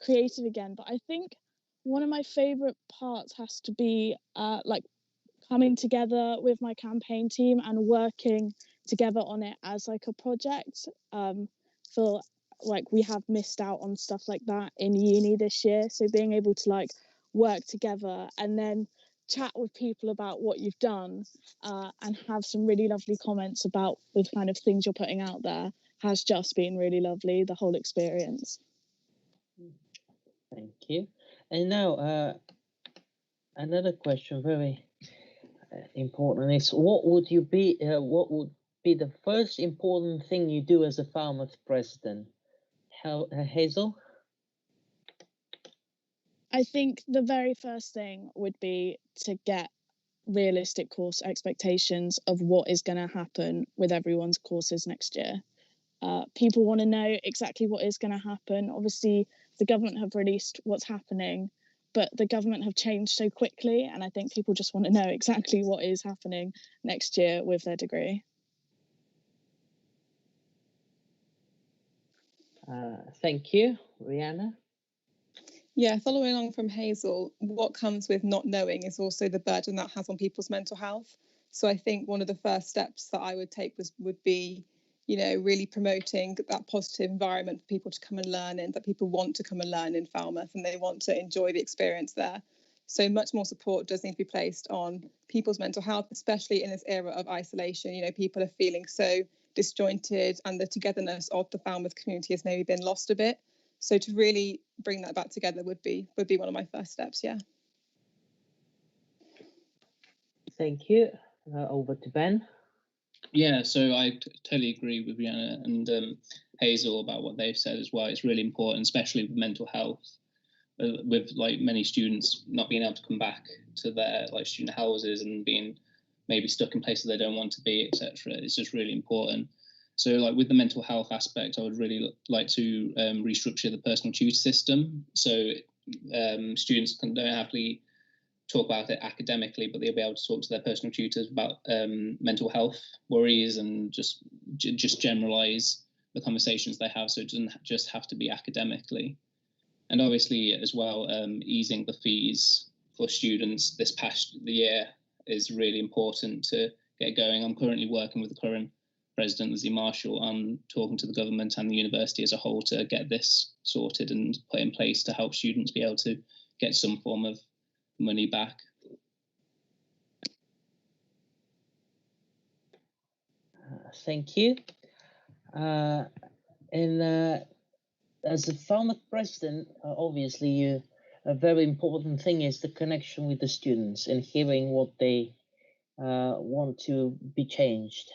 Speaker 12: creative again. But I think one of my favorite parts has to be like coming together with my campaign team and working together on it as like a project. Feel like we have missed out on stuff like that in uni this year. So being able to like work together and then chat with people about what you've done and have some really lovely comments about the kind of things you're putting out there has just been really lovely, the whole experience.
Speaker 1: Thank you. And now another question, very important, is what would be the first important thing you do as a Falmouth president? Hazel?
Speaker 12: I think the very first thing would be to get realistic course expectations of what is going to happen with everyone's courses next year. People want to know exactly what is going to happen. Obviously, the government have released what's happening, but the government have changed so quickly, and I think people just want to know exactly what is happening next year with their degree.
Speaker 1: Thank you. Rihanna?
Speaker 11: Yeah, following along from Hazel, what comes with not knowing is also the burden that has on people's mental health. So I think one of the first steps that I would take would be, you know, really promoting that positive environment for people to come and learn in, that people want to come and learn in Falmouth and they want to enjoy the experience there. So much more support does need to be placed on people's mental health, especially in this era of isolation. You know, people are feeling so disjointed and the togetherness of the Falmouth community has maybe been lost a bit. So to really bring that back together would be one of my first steps. Yeah.
Speaker 1: Thank you. Over to Ben.
Speaker 10: Yeah, so I totally agree with Rihanna and Hazel about what they've said as well. It's really important, especially with mental health, with like many students not being able to come back to their like student houses and being maybe stuck in places they don't want to be, etc. It's just really important. So like with the mental health aspect, I would really like to restructure the personal tutor system. So students don't have to talk about it academically, but they'll be able to talk to their personal tutors about mental health worries and just generalize the conversations they have. So it doesn't just have to be academically. And obviously as well, easing the fees for students this past year is really important to get going. I'm currently working with the current President Lizzie Marshall on talking to the government and the university as a whole to get this sorted and put in place to help students be able to get some form of money back.
Speaker 1: Thank you. As a Falmouth president, obviously a very important thing is the connection with the students and hearing what they want to be changed.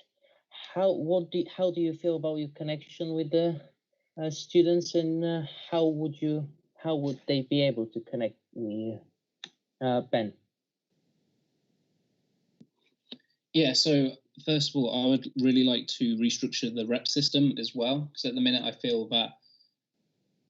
Speaker 1: How do you feel about your connection with the students, and how would they be able to connect with Ben?
Speaker 10: Yeah, so first of all, I would really like to restructure the rep system as well, because at the minute I feel that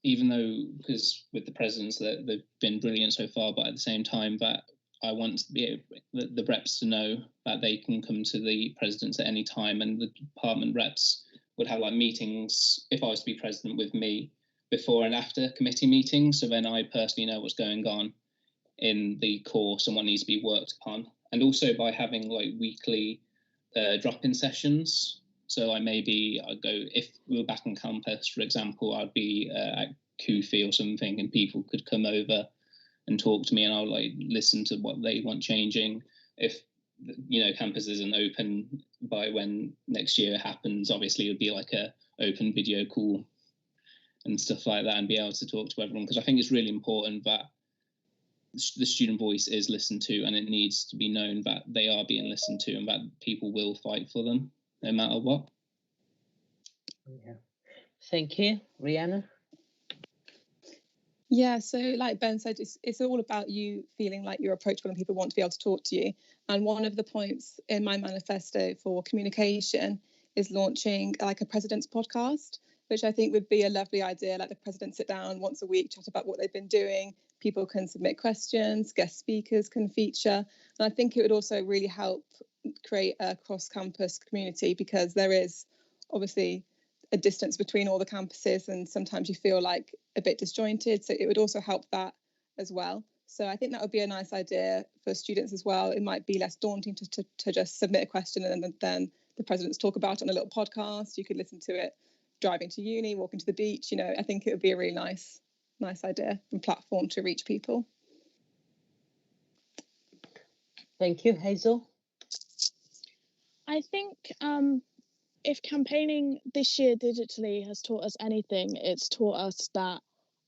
Speaker 10: even though, because with the presidents that they've been brilliant so far, but at the same time that I want to be able, the reps to know that they can come to the presidents at any time, and the department reps would have like meetings if I was to be president with me before and after committee meetings, so then I personally know what's going on in the course and what needs to be worked upon. And also by having like weekly drop-in sessions. So I maybe I'd go, if we were back on campus, for example, I'd be at Kofi or something, and people could come over and talk to me, and I'll like listen to what they want changing. If campus isn't open by when next year happens, obviously it would be like a open video call and stuff like that, and be able to talk to everyone, because I think it's really important that the student voice is listened to, and it needs to be known that they are being listened to, and that people will fight for them no matter what.
Speaker 1: Yeah. Thank you. Rihanna?
Speaker 11: Yeah, so like Ben said, it's all about you feeling like you're approachable and people want to be able to talk to you. And one of the points in my manifesto for communication is launching like a president's podcast, which I think would be a lovely idea. Like the president sit down once a week, chat about what they've been doing. People can submit questions, guest speakers can feature. And I think it would also really help create a cross-campus community, because there is obviously a distance between all the campuses, and sometimes you feel like a bit disjointed. So it would also help that as well. So I think that would be a nice idea for students as well. It might be less daunting to just submit a question and then the presidents talk about it on a little podcast. You could listen to it driving to uni, walking to the beach. I think it would be a really nice idea and platform to reach people.
Speaker 1: Thank you. Hazel?
Speaker 12: I think if campaigning this year digitally has taught us anything, it's taught us that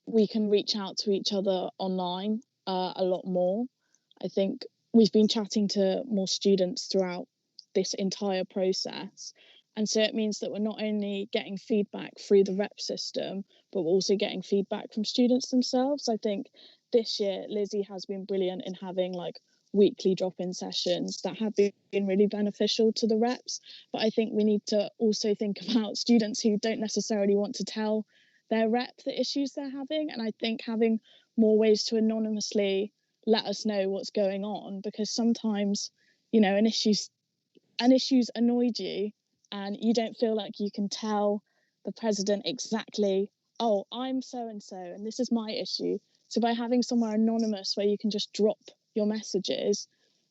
Speaker 12: we can reach out to each other online a lot more. I think we've been chatting to more students throughout this entire process. And so it means that we're not only getting feedback through the rep system, but we're also getting feedback from students themselves. I think this year, Lizzie has been brilliant in having like weekly drop-in sessions that have been really beneficial to the reps. But I think we need to also think about students who don't necessarily want to tell their rep the issues they're having. And I think having more ways to anonymously let us know what's going on, because sometimes, an issue's annoyed you and you don't feel like you can tell the president exactly, oh, I'm so-and-so and this is my issue. So by having somewhere anonymous where you can just drop your messages,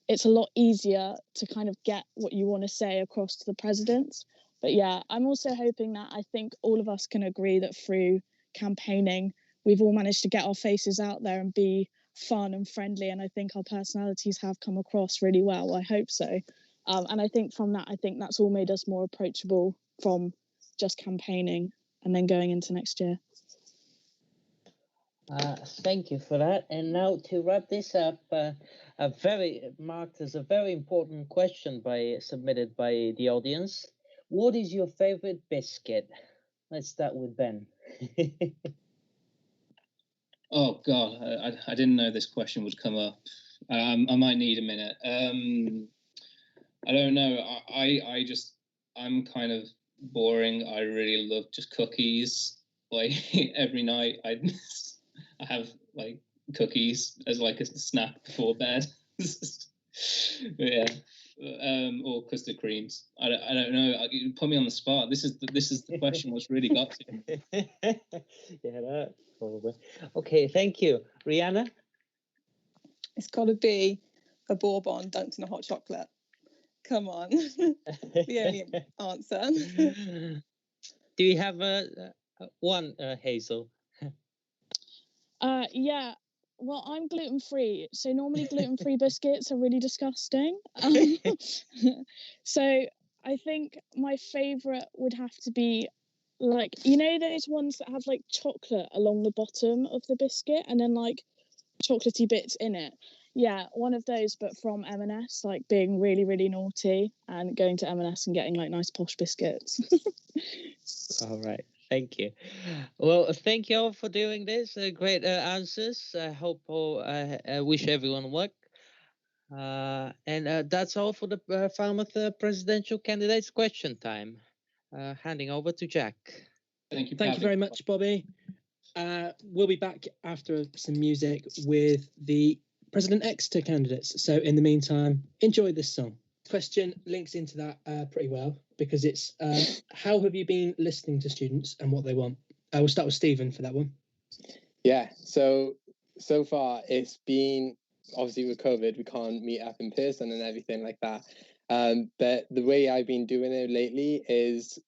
Speaker 12: it's a lot easier to kind of get what you want to say across to the presidents. But yeah, I'm also hoping that I think all of us can agree that through campaigning, we've all managed to get our faces out there and be fun and friendly. And I think our personalities have come across really well. I hope so. And I think from that, I think that's all made us more approachable from just campaigning and then going into next year.
Speaker 1: Thank you for that. And now to wrap this up, marked as a very important question submitted by the audience. What is your favorite biscuit? Let's start with Ben.
Speaker 10: Oh God, I didn't know this question would come up. I might need a minute. I don't know. I'm kind of boring. I really love just cookies. Like every night, I have like cookies as like a snack before bed. Yeah, or custard creams. I don't know. You put me on the spot. This is the question. What's really got to.
Speaker 1: Yeah, that probably. Okay, thank you, Rihanna.
Speaker 11: It's got to be a bourbon dunked in a hot chocolate. Come on, the only answer.
Speaker 1: Do you have one, Hazel?
Speaker 12: Yeah. Well, I'm gluten-free, so normally gluten-free biscuits are really disgusting. So I think my favorite would have to be like, those ones that have like chocolate along the bottom of the biscuit and then like chocolatey bits in it. Yeah, one of those, but from M&S, like being really, really naughty and going to M&S and getting like nice posh biscuits.
Speaker 1: All right. Thank you. Well, thank you all for doing this. Great answers. I hope all. I wish everyone luck. And that's all for the Falmouth presidential candidates question time. Handing over to Jack.
Speaker 10: Thank you.
Speaker 2: Thank you very much, Bobby. We'll be back after some music with the President Exeter candidates. So in the meantime, enjoy this song. Question links into that pretty well, because it's how have you been listening to students and what they want? We'll start with Stephen for that one.
Speaker 13: Yeah, so far it's been, obviously with COVID, we can't meet up in person and everything like that. But the way I've been doing it lately is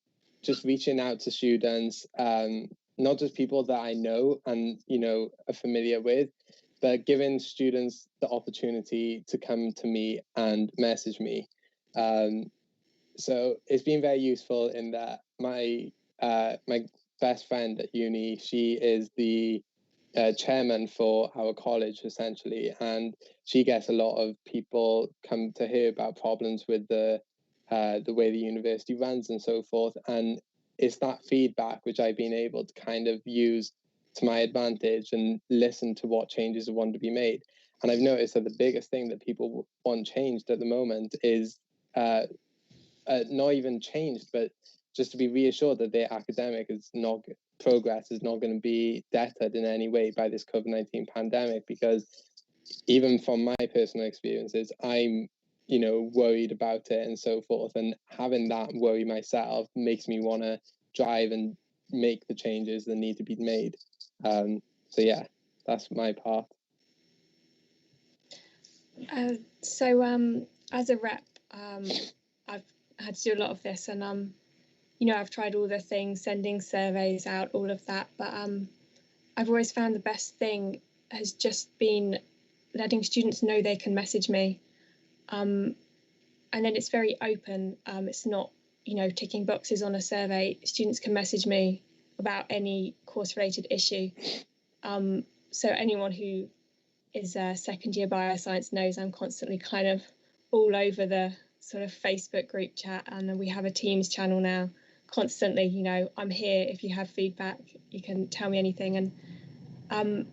Speaker 13: just reaching out to students, not just people that I know and, are familiar with, but giving students the opportunity to come to me and message me. So it's been very useful in that my best friend at uni, she is the chairman for our college essentially, and she gets a lot of people come to her about problems with the way the university runs and so forth, and it's that feedback which I've been able to kind of use to my advantage and listen to what changes want to be made. And I've noticed that the biggest thing that people want changed at the moment is not even changed, but just to be reassured that their academic progress is not going to be deterred in any way by this COVID-19 pandemic. Because even from my personal experiences, I'm, worried about it and so forth. And having that worry myself makes me want to drive and make the changes that need to be made. So yeah, that's my part.
Speaker 14: As a rep, I've had to do a lot of this, and I've tried all the things, sending surveys out, all of that, but I've always found the best thing has just been letting students know they can message me, and then it's very open. It's not ticking boxes on a survey. Students can message me about any course-related issue. So anyone who is a second year bioscience knows I'm constantly kind of all over the sort of Facebook group chat, and we have a Teams channel now. Constantly, I'm here. If you have feedback, you can tell me anything. And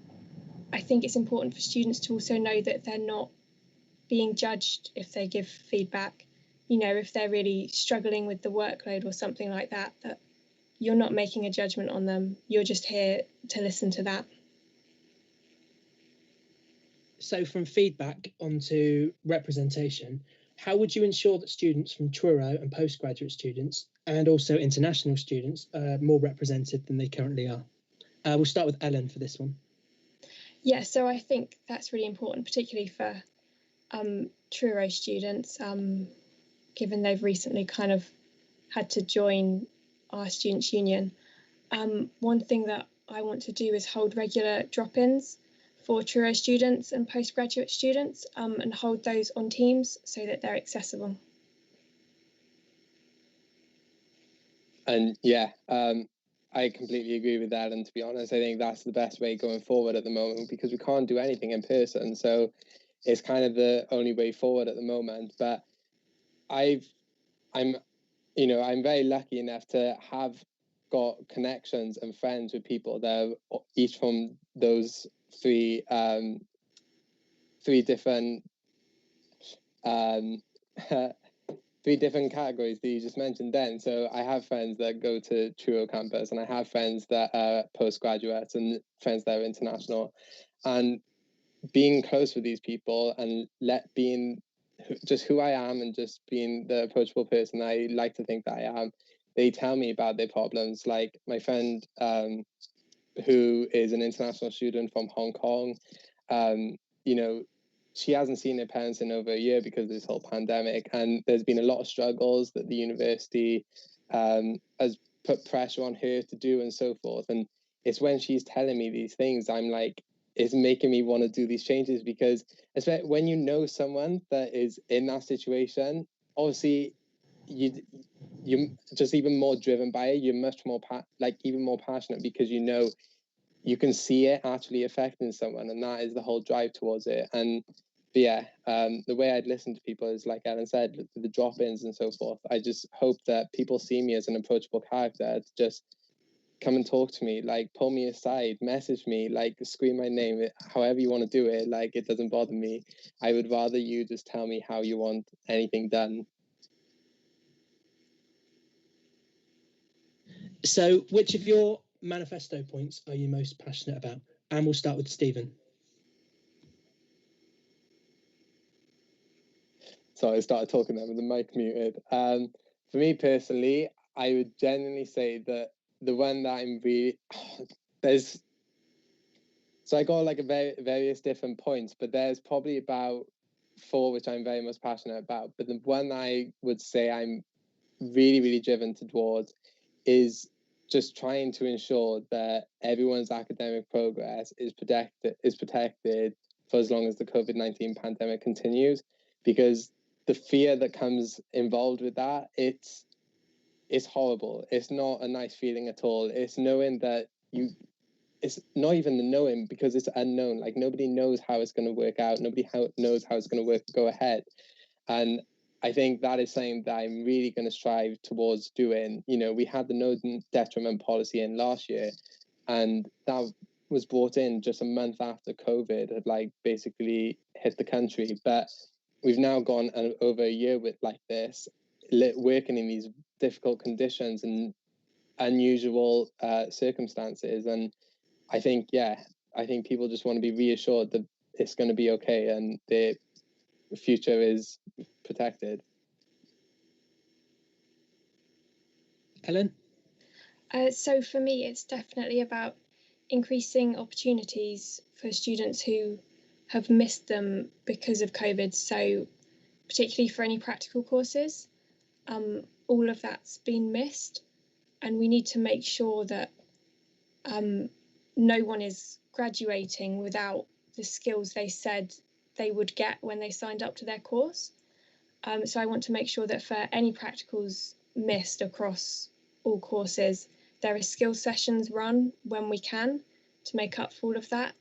Speaker 14: I think it's important for students to also know that they're not being judged if they give feedback. If they're really struggling with the workload or something like that, that you're not making a judgment on them. You're just here to listen to that.
Speaker 2: So from feedback onto representation, how would you ensure that students from Truro and postgraduate students and also international students are more represented than they currently are? We'll start with Ellen for this one.
Speaker 14: Yeah, so I think that's really important, particularly for Truro students, given they've recently kind of had to join our Students' Union. One thing that I want to do is hold regular drop-ins for Truro students and postgraduate students, and hold those on Teams so that they're accessible.
Speaker 13: And yeah, I completely agree with that. And to be honest, I think that's the best way going forward at the moment, because we can't do anything in person. So it's kind of the only way forward at the moment. But I'm very lucky enough to have got connections and friends with people that are each from those three different three different categories that you just mentioned then. So I have friends that go to Truro campus, and I have friends that are postgraduates and friends that are international. And being close with these people and being just who I am and just being the approachable person I like to think that I am, they tell me about their problems. Like my friend who is an international student from Hong Kong, she hasn't seen her parents in over a year because of this whole pandemic, and there's been a lot of struggles that the university has put pressure on her to do and so forth. And it's when she's telling me these things, I'm like, it's making me want to do these changes, because especially when you know someone that is in that situation, obviously you're just even more driven by it. You're much more even more passionate, because you can see it actually affecting someone, and that is the whole drive towards it. And yeah, the way I'd listen to people is, like Ellen said, the drop-ins and so forth. I just hope that people see me as an approachable character to just come and talk to me, like pull me aside, message me, like scream my name, however you want to do it. Like, it doesn't bother me. I would rather you just tell me how you want anything done.
Speaker 2: So which of your manifesto points are you most passionate about? And we'll start with Stephen.
Speaker 13: So I started talking there with the mic muted. For me personally, I would genuinely say that the one that I'm really so I got like various different points, but there's probably about 4 which I'm very much passionate about. But the one I would say I'm really driven towards is just trying to ensure that everyone's academic progress is protected for as long as the COVID-19 pandemic continues, because the fear that comes involved with that, it's horrible. It's not a nice feeling at all. It's knowing that it's not even the knowing, because it's unknown. Like, nobody knows how it's going to work out. Nobody knows how it's going to go ahead. And I think that is something that I'm really going to strive towards doing. You know, we had the no detriment policy in last year, and that was brought in just a month after COVID had like basically hit the country. But we've now gone over a year with like this, working in these difficult conditions and unusual circumstances. And I think people just want to be reassured that it's going to be okay and the future is protected.
Speaker 2: Ellen?
Speaker 14: So for me, it's definitely about increasing opportunities for students who have missed them because of COVID. So particularly for any practical courses, all of that's been missed, and we need to make sure that no one is graduating without the skills they said they would get when they signed up to their course. So I want to make sure that for any practicals missed across all courses, there are skill sessions run when we can to make up for all of that,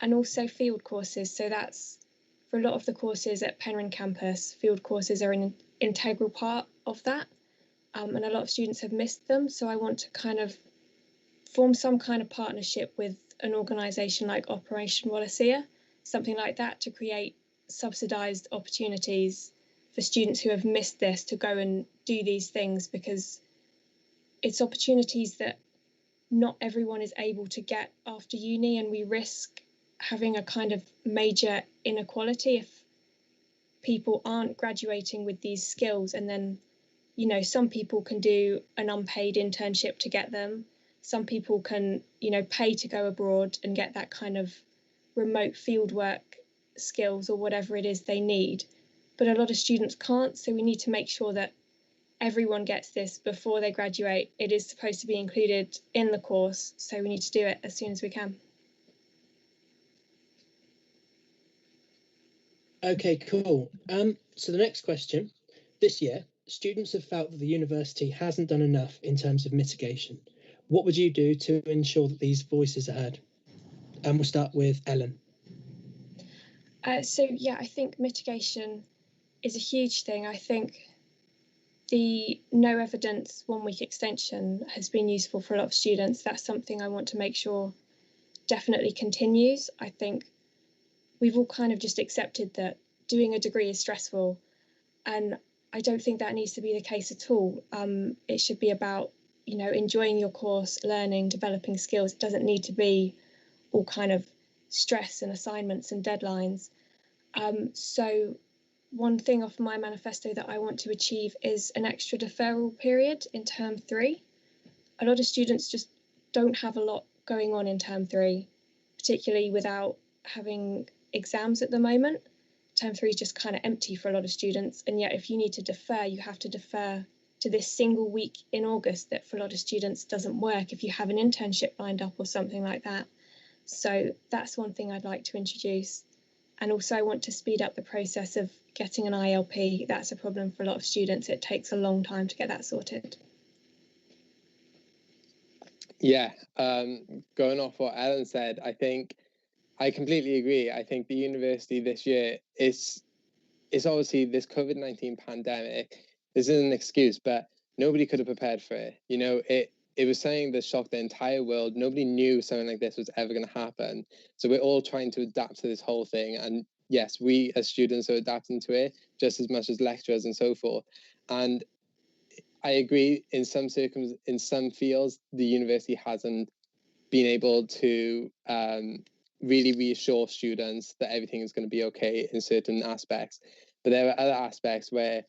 Speaker 14: and also field courses. So that's for a lot of the courses at Penryn campus, field courses are an integral part of that, and a lot of students have missed them. So I want to kind of form some kind of partnership with an organisation like Operation Wallacea, something like that, to create subsidised opportunities for students who have missed this to go and do these things, because it's opportunities that not everyone is able to get after uni, and we risk having a kind of major inequality if people aren't graduating with these skills. And then, you know, some people can do an unpaid internship to get them. Some people can, you know, pay to go abroad and get that kind of remote fieldwork skills or whatever it is they need. But a lot of students can't, so we need to make sure that everyone gets this before they graduate. It is supposed to be included in the course, so we need to do it as soon as we can.
Speaker 2: Okay, cool. So the next question. This year, students have felt that the university hasn't done enough in terms of mitigation. What would you do to ensure that these voices are heard? And we'll start with Ellen.
Speaker 14: So yeah, I think mitigation is a huge thing. I think the no evidence 1 week extension has been useful for a lot of students. That's something I want to make sure definitely continues. I think we've all kind of just accepted that doing a degree is stressful, and I don't think that needs to be the case at all. It should be about, you know, enjoying your course, learning, developing skills. It doesn't need to be all kind of stress and assignments and deadlines. So one thing off my manifesto that I want to achieve is an extra deferral period in term 3. A lot of students just don't have a lot going on in term 3, particularly without having exams at the moment. Term 3 is just kind of empty for a lot of students, and yet if you need to defer, you have to defer to this single week in August that for a lot of students doesn't work if you have an internship lined up or something like that. So that's one thing I'd like to introduce. And also I want to speed up the process of getting an ILP. That's a problem for a lot of students. It takes a long time to get that sorted.
Speaker 13: Yeah, going off what Ellen said, I think I completely agree. I think the university this year is obviously this COVID-19 pandemic. This isn't an excuse, but nobody could have prepared for it. You know, it it was something that shocked the entire world. Nobody knew something like this was ever going to happen. So we're all trying to adapt to this whole thing. And yes, we as students are adapting to it just as much as lecturers and so forth. And I agree, in some fields, the university hasn't been able to really reassure students that everything is going to be okay in certain aspects. But there are other aspects where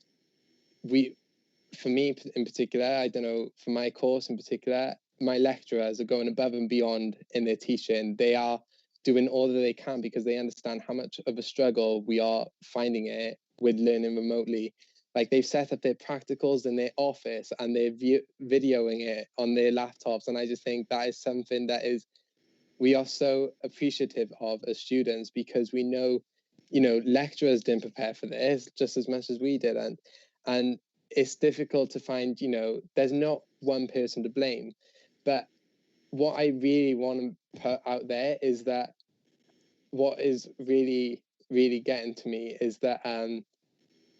Speaker 13: for me in particular, I don't know, for my course in particular, my lecturers are going above and beyond in their teaching. They are doing all that they can because they understand how much of a struggle we are finding it with learning remotely. Like, they've set up their practicals in their office and they're videoing it on their laptops. And I just think that is something that we are so appreciative of as students, because we know, lecturers didn't prepare for this just as much as we did. And it's difficult to find, there's not one person to blame. But what I really want to put out there is that what is really, really getting to me is that,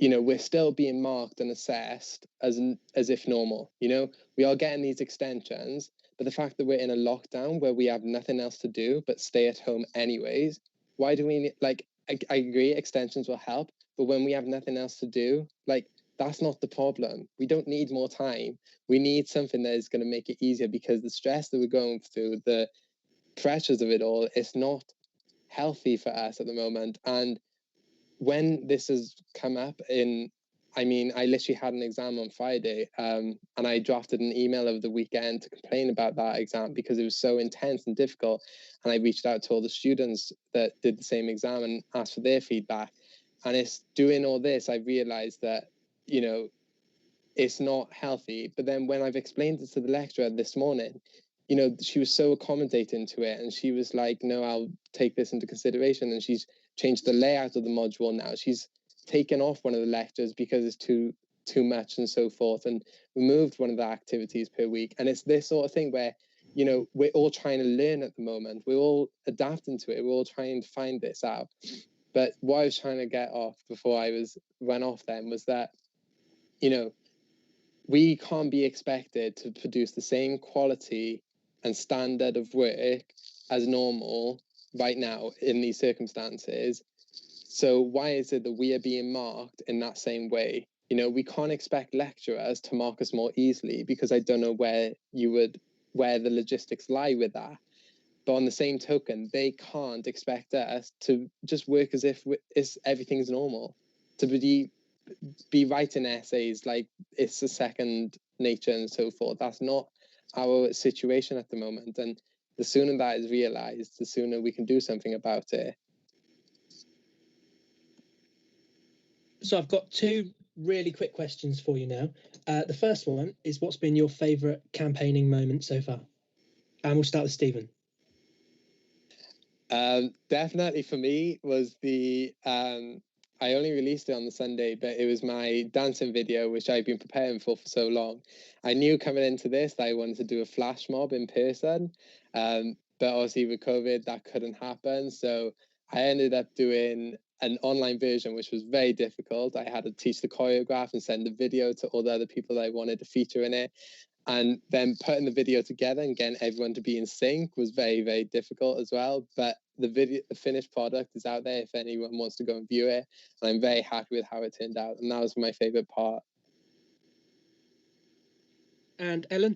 Speaker 13: we're still being marked and assessed as if normal. We are getting these extensions, but the fact that we're in a lockdown where we have nothing else to do but stay at home anyways, why do we, I agree, extensions will help, but when we have nothing else to do, that's not the problem. We don't need more time. We need something that is going to make it easier, because the stress that we're going through, the pressures of it all, it's not healthy for us at the moment. And when this has come up I literally had an exam on Friday, and I drafted an email over the weekend to complain about that exam because it was so intense and difficult. And I reached out to all the students that did the same exam and asked for their feedback. And it's doing all this, I realized that, it's not healthy. But then when I've explained it to the lecturer this morning, she was so accommodating to it, and she was like, no, I'll take this into consideration. And she's changed the layout of the module now. She's taken off one of the lectures because it's too much and so forth, and removed one of the activities per week. And it's this sort of thing where, we're all trying to learn at the moment. We're all adapting to it. We're all trying to find this out. But what I was trying to get off before I went off then was that, we can't be expected to produce the same quality and standard of work as normal right now in these circumstances. So why is it that we are being marked in that same way? We can't expect lecturers to mark us more easily, because I don't know where the logistics lie with that. But on the same token, they can't expect us to just work as if everything's normal, to be writing essays like it's a second nature and so forth. That's not our situation at the moment. And the sooner that is realized, the sooner we can do something about it.
Speaker 2: So I've got two really quick questions for you now. The first one is, what's been your favourite campaigning moment so far? And we'll start with Stephen.
Speaker 13: Definitely for me was I only released it on the Sunday, but it was my dancing video, which I've been preparing for so long. I knew coming into this that I wanted to do a flash mob in person, but obviously with COVID, that couldn't happen. So I ended up doing an online version, which was very difficult. I had to teach the choreograph and send the video to all the other people that I wanted to feature in it. And then putting the video together and getting everyone to be in sync was very, very difficult as well. But the finished product is out there if anyone wants to go and view it. And I'm very happy with how it turned out. And that was my favorite part.
Speaker 2: And Ellen?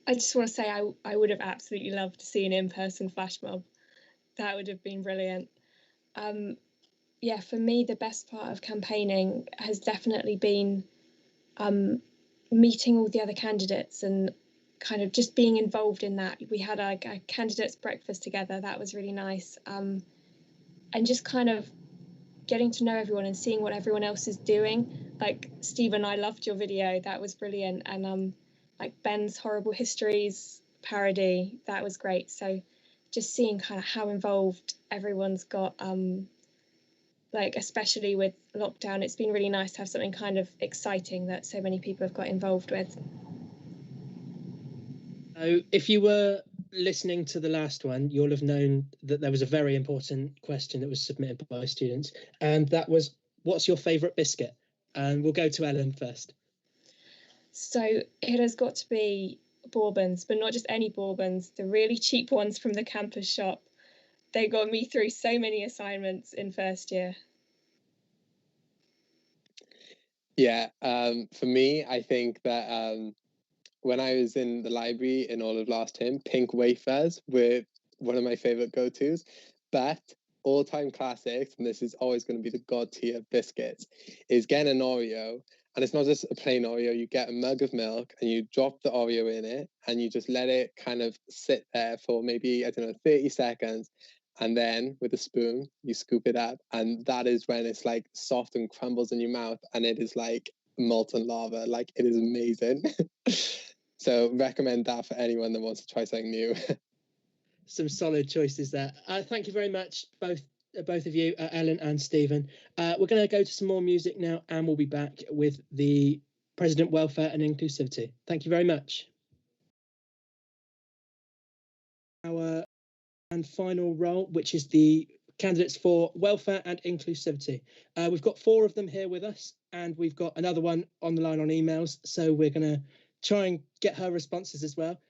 Speaker 14: I just want to say I would have absolutely loved to see an in-person flash mob. That would have been brilliant. Yeah, for me, the best part of campaigning has definitely been meeting all the other candidates and kind of just being involved in that. We had a candidates breakfast together. That was really nice. And just kind of getting to know everyone and seeing what everyone else is doing. Like, Stephen, I loved your video. That was brilliant. And like Ben's Horrible Histories parody, that was great. So just seeing kind of how involved everyone's got, like especially with lockdown, it's been really nice to have something kind of exciting that so many people have got involved with.
Speaker 2: So if you were listening to the last one, you'll have known that there was a very important question that was submitted by students, and that was, what's your favourite biscuit? And we'll go to Ellen first.
Speaker 14: So it has got to be bourbons, but not just any bourbons, the really cheap ones from the campus shop. They got me through so many assignments in first year.
Speaker 13: Yeah, for me, I think that when I was in the library in all of last term, pink wafers were one of my favorite go-tos. But all-time classics, and this is always going to be the god tier biscuits, is getting an Oreo. And it's not just a plain Oreo, you get a mug of milk and you drop the Oreo in it and you just let it kind of sit there for maybe, I don't know, 30 seconds. And then with a spoon, you scoop it up. And that is when it's like soft and crumbles in your mouth. And it is like molten lava. Like, it is amazing. So recommend that for anyone that wants to try something new.
Speaker 2: Some solid choices there. Thank you very much, both of you, Ellen and Stephen. We're going to go to some more music now, and we'll be back with the President Welfare and Inclusivity. Thank you very much. Our and final role, which is the candidates for Welfare and Inclusivity. We've got 4 of them here with us, and we've got another one on the line on emails. So we're going to try and get her responses as well.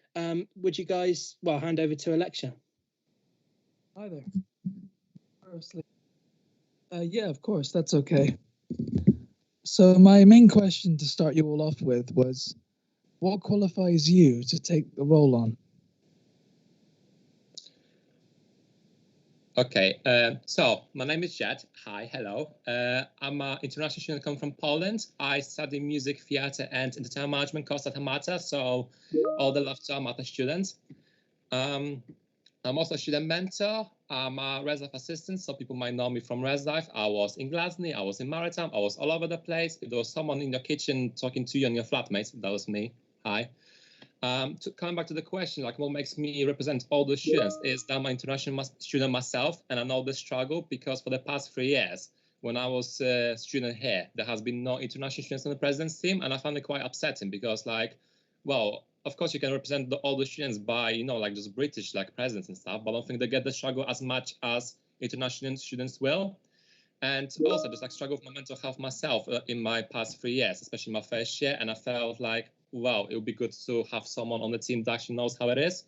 Speaker 2: Would you guys, well, hand over to Alexia?
Speaker 15: Hi there. Firstly, yeah, of course, that's okay. So my main question to start you all off with was, what qualifies you to take the role on?
Speaker 16: Okay, so my name is Jed. Hi, hello. I'm an international student come from Poland. I study music, theatre and entertainment management course at Amata, so all the love to Amata students. I'm also a student mentor. I'm a Res Life assistant, so people might know me from Res Life. I was in Glasgow, I was in Maritime, I was all over the place. If there was someone in your kitchen talking to you and your flatmates, that was me. Hi. Coming back to the question, like what makes me represent all the students is that I'm an international student myself, and I know the struggle because for the past 3 years, when I was a student here, there has been no international students on the president's team, and I found it quite upsetting because, like, well, of course you can represent all the students by, you know, like just British like presidents and stuff, but I don't think they get the struggle as much as international students will. And also just like struggle with my mental health myself in my past 3 years, especially my first year, and I felt like, wow, it would be good to have someone on the team that actually knows how it is.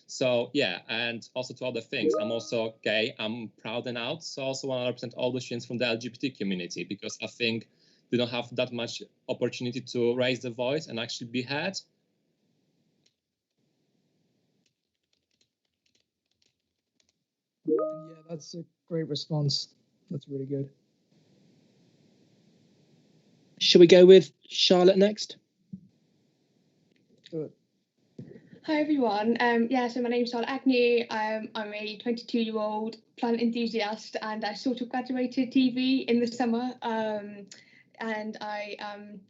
Speaker 16: So yeah, and also to other things, I'm also gay, I'm proud and out, so I also want to represent all the students from the LGBT community because I think they don't have that much opportunity to raise the voice and actually be heard.
Speaker 15: Yeah, that's a great response. That's really good.
Speaker 2: Shall we go with Charlotte next?
Speaker 15: Do it.
Speaker 17: Hi everyone. Yeah, so my name's Charlotte Agnew. I'm a 22-year-old planet enthusiast, and I sort of graduated TV in the summer. And I am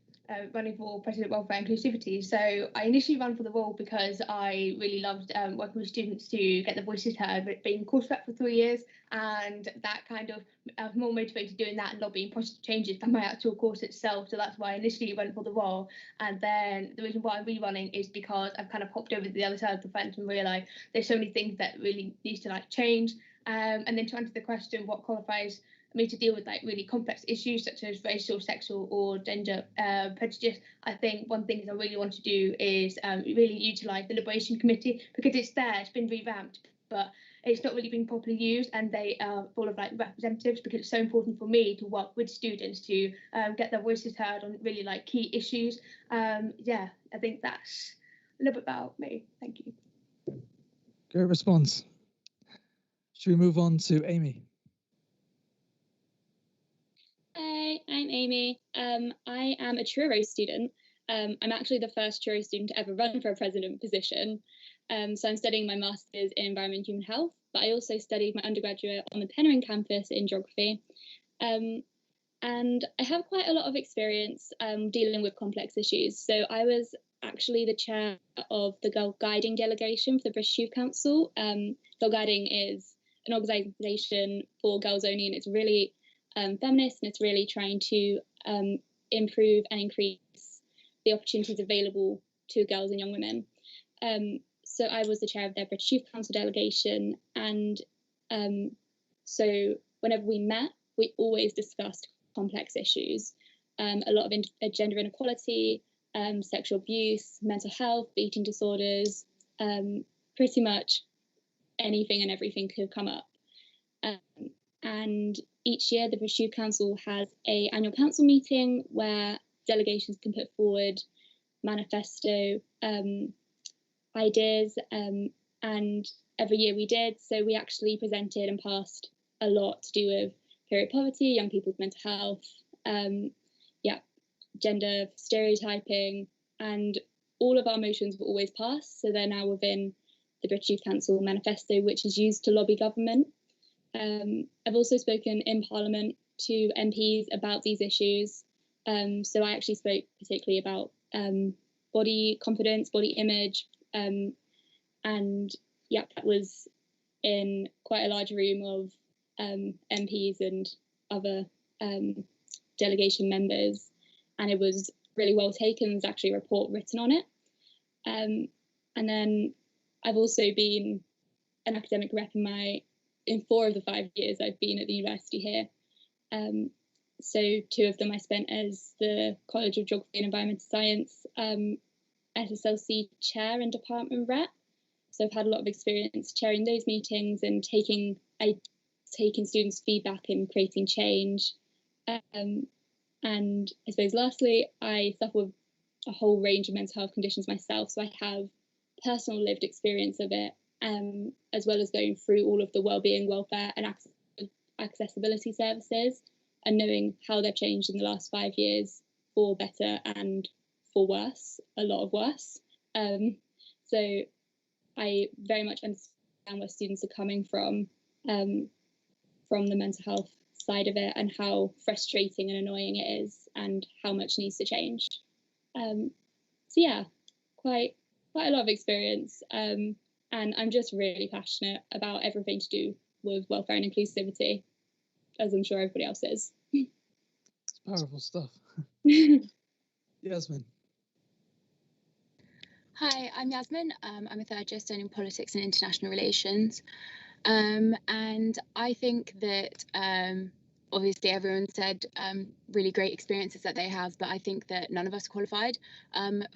Speaker 17: running for President Welfare Inclusivity. So I initially ran for the role because I really loved working with students to get their voices heard, but being course rep for 3 years, and that kind of I was more motivated doing that and lobbying positive changes than my actual course itself. So that's why I initially went for the role. And then the reason why I'm rerunning is because I've kind of hopped over to the other side of the fence and realised there's so many things that really needs to like change. And then to answer the question, what qualifies me to deal with like really complex issues such as racial, sexual or gender prejudice, I think one thing that I really want to do is really utilise the Liberation Committee, because it's there, it's been revamped, but it's not really being properly used, and they are full of like representatives, because it's so important for me to work with students to get their voices heard on really like key issues. Yeah, I think that's a little bit about me. Thank you.
Speaker 15: Great response. Should we move on to Amy?
Speaker 18: Hi, I'm Amy. I am a Truro student. I'm actually the first Truro student to ever run for a president position. So I'm studying my master's in environment and human health, but I also studied my undergraduate on the Penryn campus in geography. And I have quite a lot of experience dealing with complex issues. So I was actually the chair of the Girl Guiding delegation for the British Youth Council. Girl Guiding is an organisation for girls only, and it's really feminist, and it's really trying to improve and increase the opportunities available to girls and young women. So I was the chair of their British Youth Council delegation, and so whenever we met, we always discussed complex issues, a lot of gender inequality, sexual abuse, mental health, eating disorders, pretty much anything and everything could come up. And each year the British Youth Council has an annual council meeting where delegations can put forward manifesto ideas, and every year we did. So we actually presented and passed a lot to do with period poverty, young people's mental health, gender stereotyping, and all of our motions were always passed. So they're now within the British Youth Council manifesto, which is used to lobby government. I've also spoken in Parliament to MPs about these issues. So I actually spoke particularly about body confidence, body image, and that was in quite a large room of MPs and other delegation members, and it was really well taken. There's actually a report written on it. And then I've also been an academic rep in 4 of the 5 years I've been at the university here. So 2 of them I spent as the College of Geography and Environmental Science SSLC chair and department rep. So I've had a lot of experience chairing those meetings and taking students' feedback and creating change. And I suppose lastly, I suffer with a whole range of mental health conditions myself, so I have personal lived experience of it, as well as going through all of the wellbeing, welfare and accessibility services and knowing how they've changed in the last 5 years for better and for worse, a lot of worse. So I very much understand where students are coming from the mental health side of it, and how frustrating and annoying it is, and how much needs to change. So yeah, quite a lot of experience, and I'm just really passionate about everything to do with welfare and inclusivity, as I'm sure everybody else is.
Speaker 15: It's powerful stuff. Yasmin.
Speaker 19: Hi, I'm Yasmin. I'm a 3rd year studying politics and international relations. And I think that obviously everyone said really great experiences that they have, but I think that none of us are qualified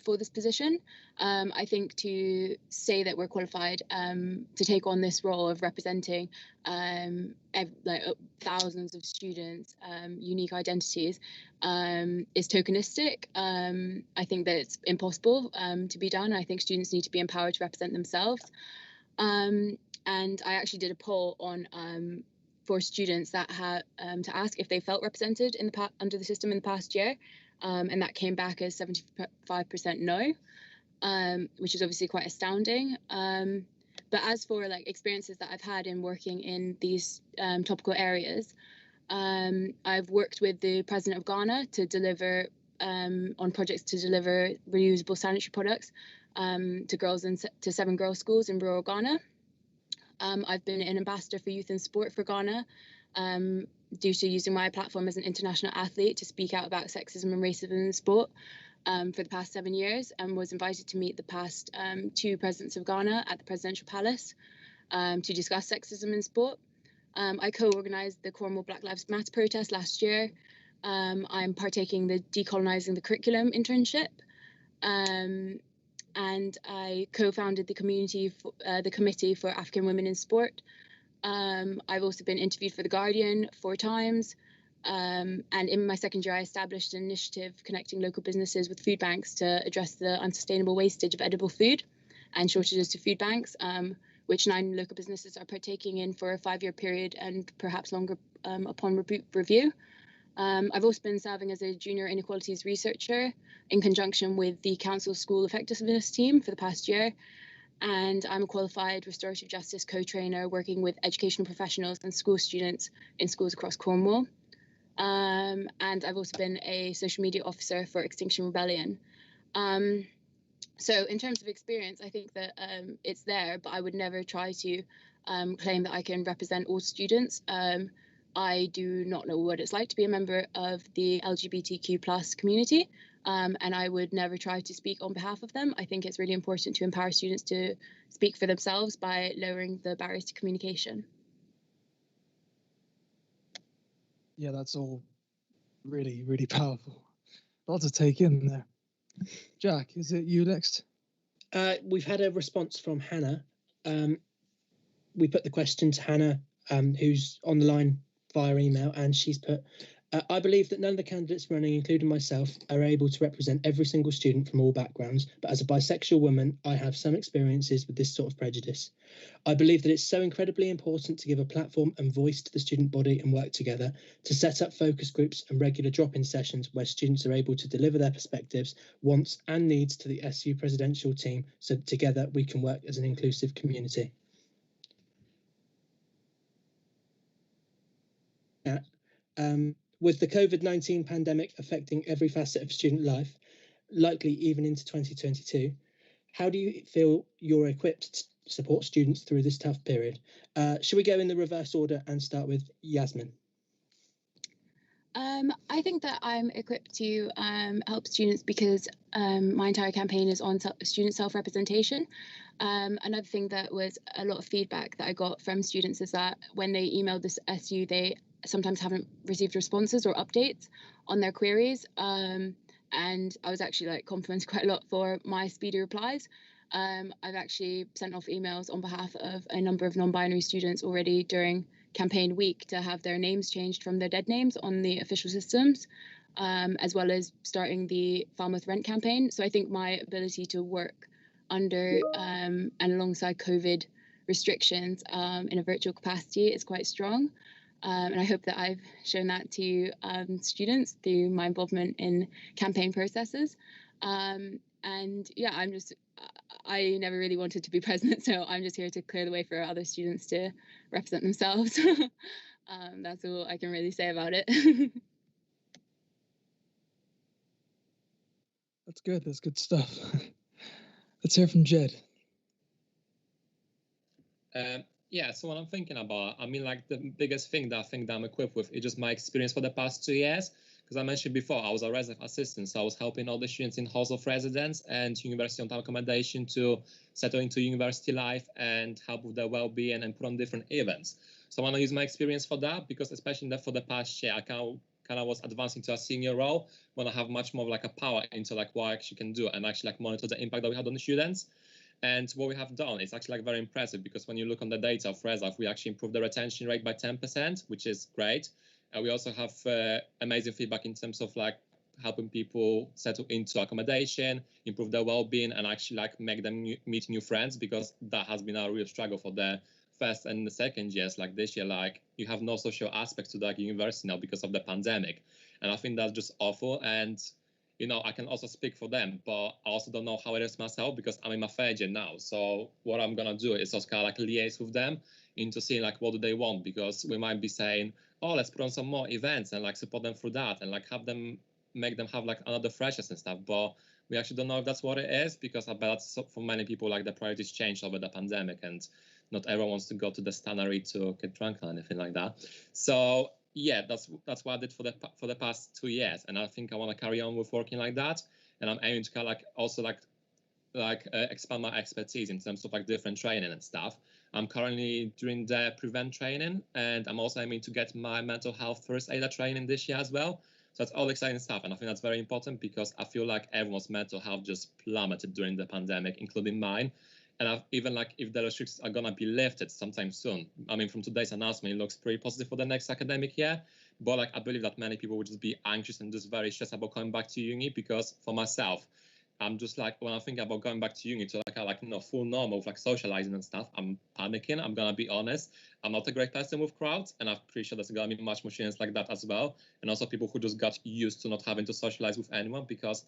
Speaker 19: for this position. I think to say that we're qualified to take on this role of representing thousands of students, unique identities, is tokenistic. I think that it's impossible to be done. I think students need to be empowered to represent themselves. And I actually did a poll on for students that had to ask if they felt represented in the under the system in the past year, and that came back as 75% no, which is obviously quite astounding. But as for like experiences that I've had in working in these topical areas, I've worked with the President of Ghana to deliver on projects to deliver reusable sanitary products to girls to 7 girls' schools in rural Ghana. I've been an ambassador for youth and sport for Ghana due to using my platform as an international athlete to speak out about sexism and racism in sport for the past 7 years, and was invited to meet the past 2 presidents of Ghana at the Presidential Palace to discuss sexism in sport. I co-organised the Cornwall Black Lives Matter protest last year. I'm partaking the Decolonising the Curriculum internship. And I co-founded the Committee for African Women in Sport. I've also been interviewed for The Guardian 4 times. And in my 2nd year, I established an initiative connecting local businesses with food banks to address the unsustainable wastage of edible food and shortages to food banks, which 9 local businesses are partaking in for a 5-year period and perhaps longer upon review. I've also been serving as a junior inequalities researcher in conjunction with the Council School Effectiveness team for the past year. And I'm a qualified restorative justice co-trainer working with educational professionals and school students in schools across Cornwall. And I've also been a social media officer for Extinction Rebellion. So in terms of experience, I think that it's there, but I would never try to claim that I can represent all students. I do not know what it's like to be a member of the LGBTQ+ community, and I would never try to speak on behalf of them. I think it's really important to empower students to speak for themselves by lowering the barriers to communication.
Speaker 15: Yeah, that's all really, really powerful. A lot to take in there. Jack, is it you next?
Speaker 2: We've had a response from Hannah. We put the question to Hannah, who's on the line via email, and she's put, I believe that none of the candidates running, including myself, are able to represent every single student from all backgrounds, but as a bisexual woman, I have some experiences with this sort of prejudice. I believe that it's so incredibly important to give a platform and voice to the student body and work together to set up focus groups and regular drop-in sessions where students are able to deliver their perspectives, wants and needs to the SU presidential team, so that together we can work as an inclusive community. With the COVID-19 pandemic affecting every facet of student life, likely even into 2022, how do you feel you're equipped to support students through this tough period? Should we go in the reverse order and start with Yasmin?
Speaker 19: I think that I'm equipped to help students because my entire campaign is on student self-representation. Another thing that was a lot of feedback that I got from students is that when they emailed this SU, they sometimes haven't received responses or updates on their queries. And I was actually like complimented quite a lot for my speedy replies. I've actually sent off emails on behalf of a number of non-binary students already during campaign week to have their names changed from their dead names on the official systems, as well as starting the Falmouth rent campaign. So I think my ability to work under and alongside COVID restrictions in a virtual capacity is quite strong. And I hope that I've shown that to students through my involvement in campaign processes. And yeah, I never really wanted to be president, so I'm just here to clear the way for other students to represent themselves. That's all I can really say about it.
Speaker 15: That's good. That's good stuff. Let's hear from Jed.
Speaker 16: Yeah, so what I'm thinking about, I mean, like the biggest thing that I think that I'm equipped with is just my experience for the past 2 years. Because I mentioned before, I was a resident assistant, so I was helping all the students in halls of residence and university on-time accommodation to settle into university life and help with their well-being and put on different events. So I want to use my experience for that, because especially for the past year, I kind of was advancing to a senior role when I have much more like a power into like what I actually can do and actually like monitor the impact that we had on the students. And what we have done is actually like very impressive, because when you look on the data of ResLife, we actually improved the retention rate by 10%, which is great. We also have amazing feedback in terms of like helping people settle into accommodation, improve their well-being, and actually like make them meet new friends, because that has been a real struggle for the first and the second years. Like this year, like you have no social aspects to the like, university now because of the pandemic. And I think that's just awful. And you know, I can also speak for them, but I also don't know how it is myself, because I'm in my third year now. So what I'm going to do is just kind of like liaise with them into seeing like what do they want, because we might be saying, oh, let's put on some more events and like support them through that and like have them, make them have like another freshers and stuff. But we actually don't know if that's what it is, because I bet for many people like the priorities changed over the pandemic and not everyone wants to go to the Stannery to get drunk or anything like that. So yeah, that's what I did for the past 2 years, and I think I want to carry on with working like that. And I'm aiming to kind of like also expand my expertise in terms of like different training and stuff. I'm currently doing the prevent training, and I'm also aiming to get my mental health first aider training this year as well. So that's all exciting stuff, and I think that's very important, because I feel like everyone's mental health just plummeted during the pandemic, including mine. And even like if the restrictions are gonna be lifted sometime soon, I mean, from today's announcement, it looks pretty positive for the next academic year. But like I believe that many people would just be anxious and just very stressed about coming back to uni, because for myself, I'm just like, when I think about going back to uni to like full normal with like socializing and stuff, I'm panicking. I'm gonna be honest. I'm not a great person with crowds, and I'm pretty sure there's gonna be much more students like that as well. And also people who just got used to not having to socialize with anyone, because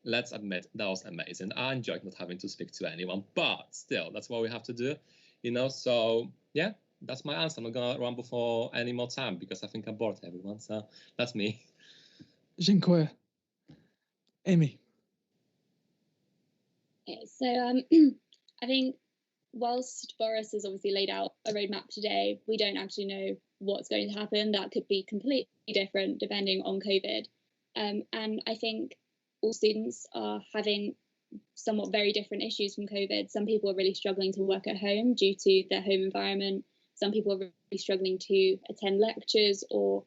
Speaker 16: let's admit, that was amazing. I enjoyed not having to speak to anyone, but still, that's what we have to do, you know? So yeah, that's my answer. I'm not gonna ramble for any more time, because I think I bored everyone. So that's me.
Speaker 15: Dziękuję. Amy.
Speaker 18: Okay, so I think whilst Boris has obviously laid out a roadmap today, we don't actually know what's going to happen. That could be completely different depending on COVID. And I think all students are having somewhat very different issues from COVID. Some people are really struggling to work at home due to their home environment. Some people are really struggling to attend lectures or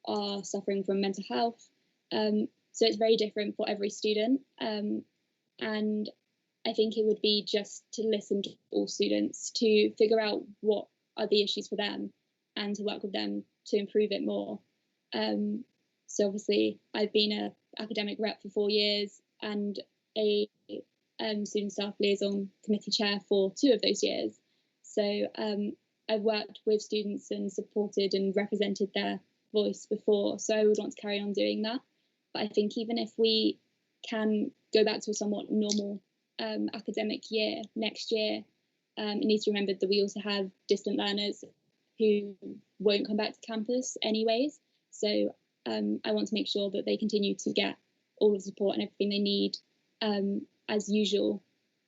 Speaker 18: are suffering from mental health. So it's very different for every student. And I think it would be just to listen to all students to figure out what are the issues for them and to work with them to improve it more. So obviously I've been an academic rep for 4 years and a student staff liaison committee chair for 2 of those years. So I've worked with students and supported and represented their voice before. So I would want to carry on doing that. But I think even if we can go back to a somewhat normal academic year next year, it needs to be remembered that we also have distant learners who won't come back to campus anyways. So I want to make sure that they continue to get all the support and everything they need as usual,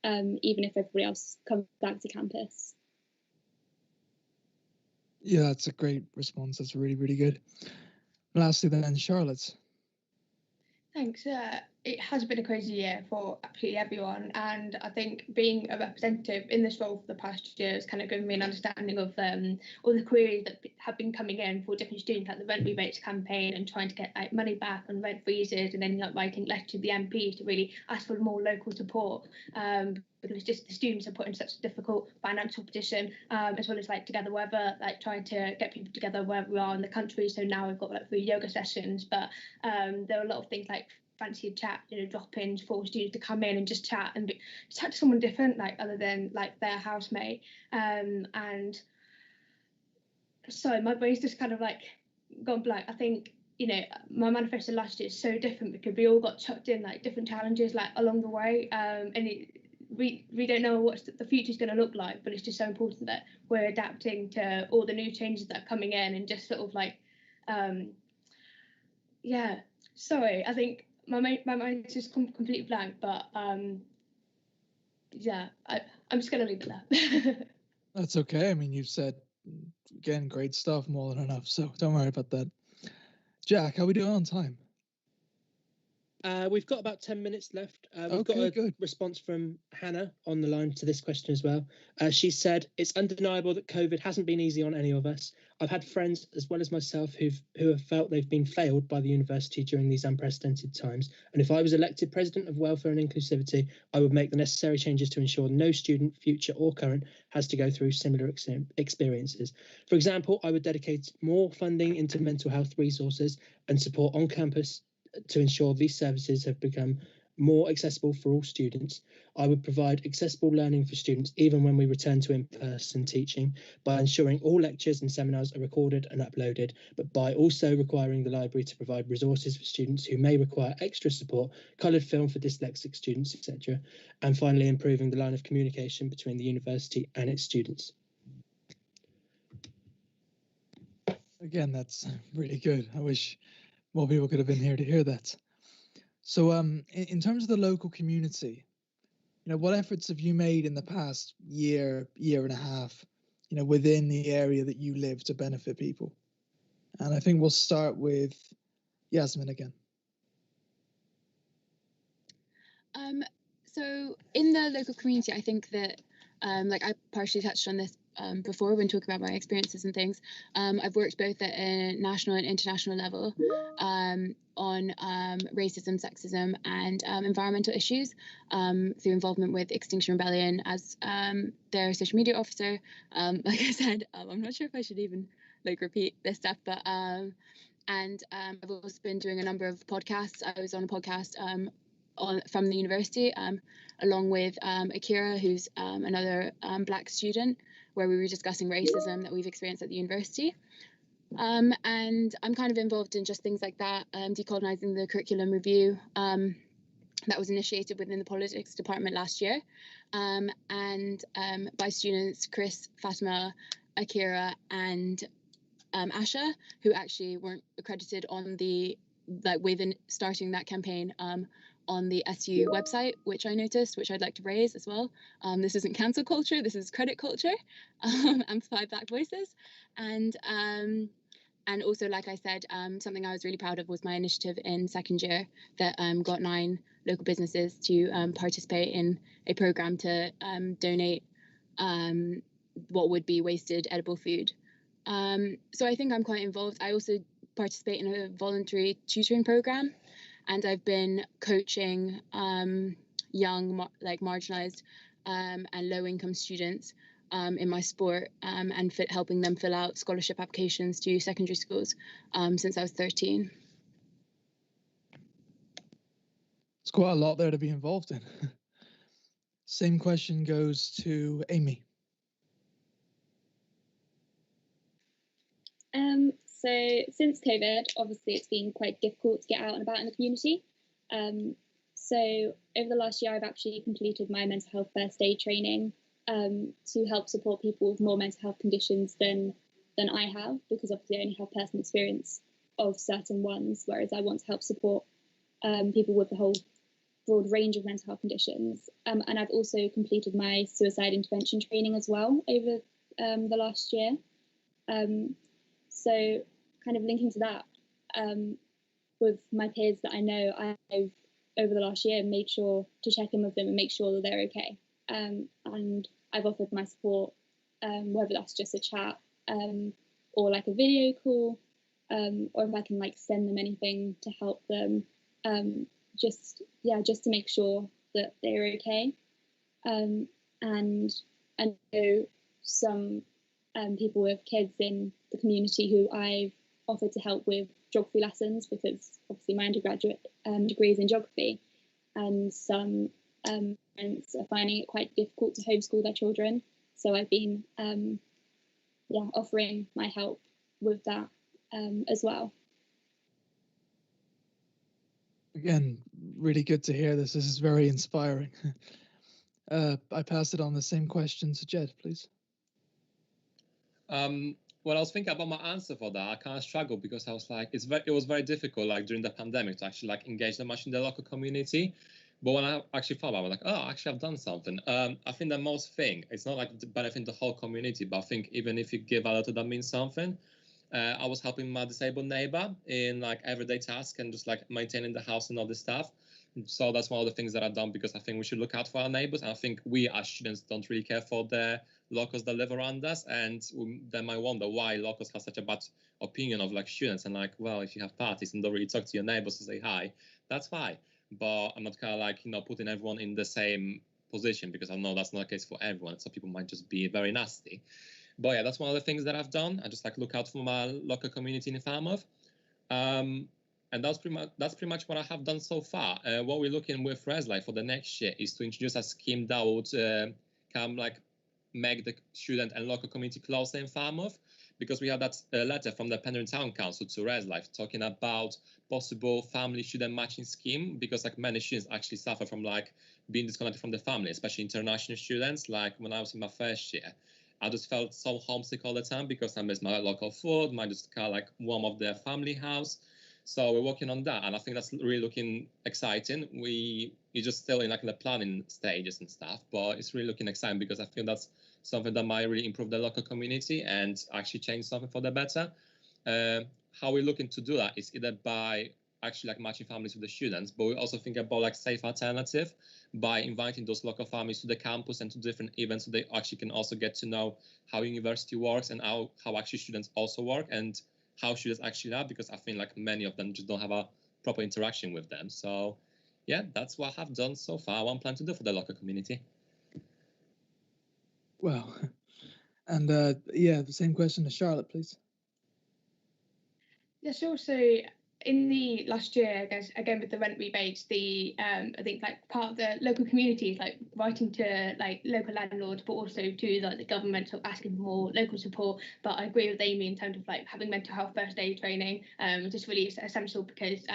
Speaker 18: even if everybody else comes back to campus.
Speaker 15: Yeah, that's a great response. That's really, really good. Lastly, then, Charlotte.
Speaker 17: Thanks. It has been a crazy year for absolutely everyone, and I think being a representative in this role for the past year has kind of given me an understanding of all the queries that have been coming in for different students, like the rent rebates campaign and trying to get like money back on rent freezes, and then like writing letters to the MPs to really ask for more local support. Because just the students are put in such a difficult financial position, as well as like together weather, like trying to get people together wherever we are in the country. So now we've got like free yoga sessions, but there are a lot of things like fancy a chat, drop-ins for students to come in and just chat and chat to someone different, like other than like their housemate. And so my brain's just kind of like gone blank. I think my manifesto last year is so different because we all got chucked in like different challenges like along the way, and we don't know what the future is going to look like, but it's just so important that we're adapting to all the new changes that are coming in and just sort of like sorry, I think my mind's just completely blank, but I'm just going to leave it there.
Speaker 15: That's okay. I mean, you've said, again, great stuff, more than enough, so don't worry about that. Jack, how are we doing on time?
Speaker 2: We've got about 10 minutes left. We've got a response from Hannah on the line to this question as well. She said, "It's undeniable that COVID hasn't been easy on any of us. I've had friends as well as myself who have felt they've been failed by the university during these unprecedented times. And if I was elected President of Welfare and Inclusivity, I would make the necessary changes to ensure no student, future or current, has to go through similar experiences. For example, I would dedicate more funding into mental health resources and support on campus to ensure these services have become more accessible for all students. I would provide accessible learning for students even when we return to in-person teaching by ensuring all lectures and seminars are recorded and uploaded, but by also requiring the library to provide resources for students who may require extra support, coloured film for dyslexic students, etc. And finally, improving the line of communication between the university and its students."
Speaker 15: Again, that's really good. I wish more people could have been here to hear that. So in terms of the local community, what efforts have you made in the past year and a half, within the area that you live to benefit people? And I think we'll start with Yasmin again.
Speaker 19: So in the local community, I think that, like I partially touched on this before when talking about my experiences and things. I've worked both at a national and international level on racism, sexism, and environmental issues through involvement with Extinction Rebellion as their social media officer. Like I said, I'm not sure if I should even repeat this stuff, but and I've also been doing a number of podcasts. I was on a podcast from the university along with Akira, who's another Black student, where we were discussing racism that we've experienced at the university. And I'm kind of involved in just things like that, decolonising the curriculum review that was initiated within the politics department last year, and by students Chris, Fatima, Akira, and Asha, who actually weren't accredited on the within starting that campaign on the SU website, which I noticed, which I'd like to raise as well. This isn't cancel culture, this is credit culture, amplify Black voices. And also, like I said, something I was really proud of was my initiative in second year that got 9 local businesses to participate in a program to donate what would be wasted edible food. So I think I'm quite involved. I also participate in a voluntary tutoring program. and I've been coaching young, marginalized and low-income students in my sport and helping them fill out scholarship applications to secondary schools since I was 13.
Speaker 15: It's quite a lot there to be involved in. Same question goes to Amy.
Speaker 18: So since COVID, obviously it's been quite difficult to get out and about in the community. So over the last year, I've actually completed my mental health first aid training to help support people with more mental health conditions than I have, because obviously I only have personal experience of certain ones, whereas I want to help support people with the whole broad range of mental health conditions. And I've also completed my suicide intervention training as well over the last year. So kind of linking to that, with my peers that I know, I've over the last year made sure to check in with them and make sure that they're okay. And I've offered my support, whether that's just a chat or like a video call, or if I can like send them anything to help them, just to make sure that they're okay. And I know some people with kids in the community who I've offered to help with geography lessons, because obviously my undergraduate degree is in geography, and some parents are finding it quite difficult to homeschool their children. So I've been offering my help with that as well.
Speaker 15: Again, really good to hear this. This is very inspiring. I pass it on the same question to Jed, please.
Speaker 16: Well, I was thinking about my answer for that. I kind of struggled because I was like, it was very difficult, like during the pandemic, to actually like engage that much in the local community. But when I actually thought about it, I was like, oh, actually I've done something. I think the most thing, it's not like benefiting the whole community, but I think even if you give a little, that means something. I was helping my disabled neighbor in like everyday tasks and just like maintaining the house and all this stuff. So that's one of the things that I've done, because I think we should look out for our neighbors. And I think we as students don't really care for the locals that live around us, and they might wonder why locals have such a bad opinion of like students. And like, well, if you have parties and don't really talk to your neighbors to say hi, that's fine. But I'm not kind of like, putting everyone in the same position, because I know that's not the case for everyone. So people might just be very nasty. But yeah, that's one of the things that I've done. I just like look out for my local community in Falmouth. And that's pretty much what I have done so far. What we're looking with ResLife for the next year is to introduce a scheme that would make the student and local community closer in Falmouth, because we had that letter from the Penryn Town Council to ResLife talking about possible family student matching scheme, because like many students actually suffer from like being disconnected from the family, especially international students. Like when I was in my first year, I just felt so homesick all the time because I missed my local food, my just kind of like warm of their family house. So we're working on that, and I think that's really looking exciting. We're just still in like the planning stages and stuff, but it's really looking exciting because I feel that's something that might really improve the local community and actually change something for the better. How we're looking to do that is either by actually like matching families with the students, but we also think about like safe alternative by inviting those local families to the campus and to different events, so they actually can also get to know how university works and how actually students also work and how students actually are, because I think like many of them just don't have a proper interaction with them. So yeah, that's what I have done so far. What I plan to do for the local community.
Speaker 15: Well, and the same question to Charlotte, please.
Speaker 17: Yeah, sure. So in the last year, I guess, again with the rent rebates, I think like part of the local community is like writing to like local landlords, but also to like the government, so asking for more local support. But I agree with Amy in terms of like having mental health first aid training, just really essential, because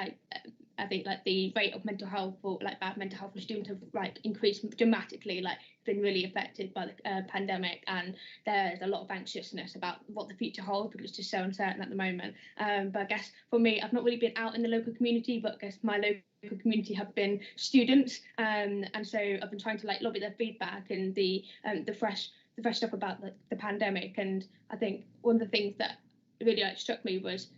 Speaker 17: I think like the rate of mental health or like bad mental health for students have like increased dramatically, like been really affected by the pandemic, and there's a lot of anxiousness about what the future holds because it's just so uncertain at the moment. But I guess for me, I've not really been out in the local community, but I guess my local community have been students, and so I've been trying to like lobby their feedback and the fresh stuff about the pandemic. And I think one of the things that really like struck me was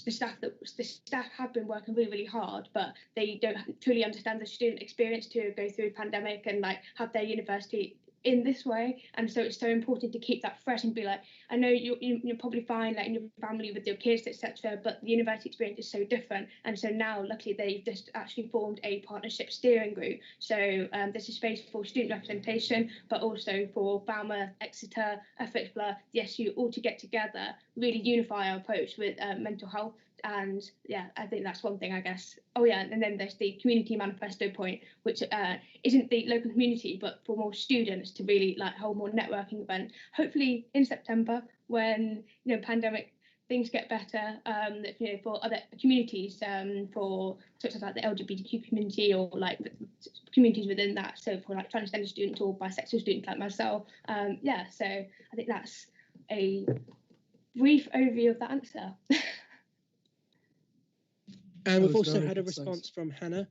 Speaker 17: the staff have been working really, really hard, but they don't truly understand the student experience to go through a pandemic and like have their university in this way. And so it's so important to keep that fresh and be like, I know you're probably fine like in your family with your kids, etc., but the university experience is so different. And so now luckily they've just actually formed a partnership steering group, so there's a space for student representation, but also for Falmouth, Exeter, Fleur, the SU, all to get together, really unify our approach with mental health. And yeah, I think that's one thing, I guess. Oh yeah, and then there's the community manifesto point, which isn't the local community, but for more students to really like hold more networking event, hopefully in September, when pandemic things get better, for other communities, for such as like the LGBTQ community or like communities within that, so for like transgender students or bisexual students like myself. Yeah, so I think that's a brief overview of that answer.
Speaker 2: And we've also had a response from Hannah,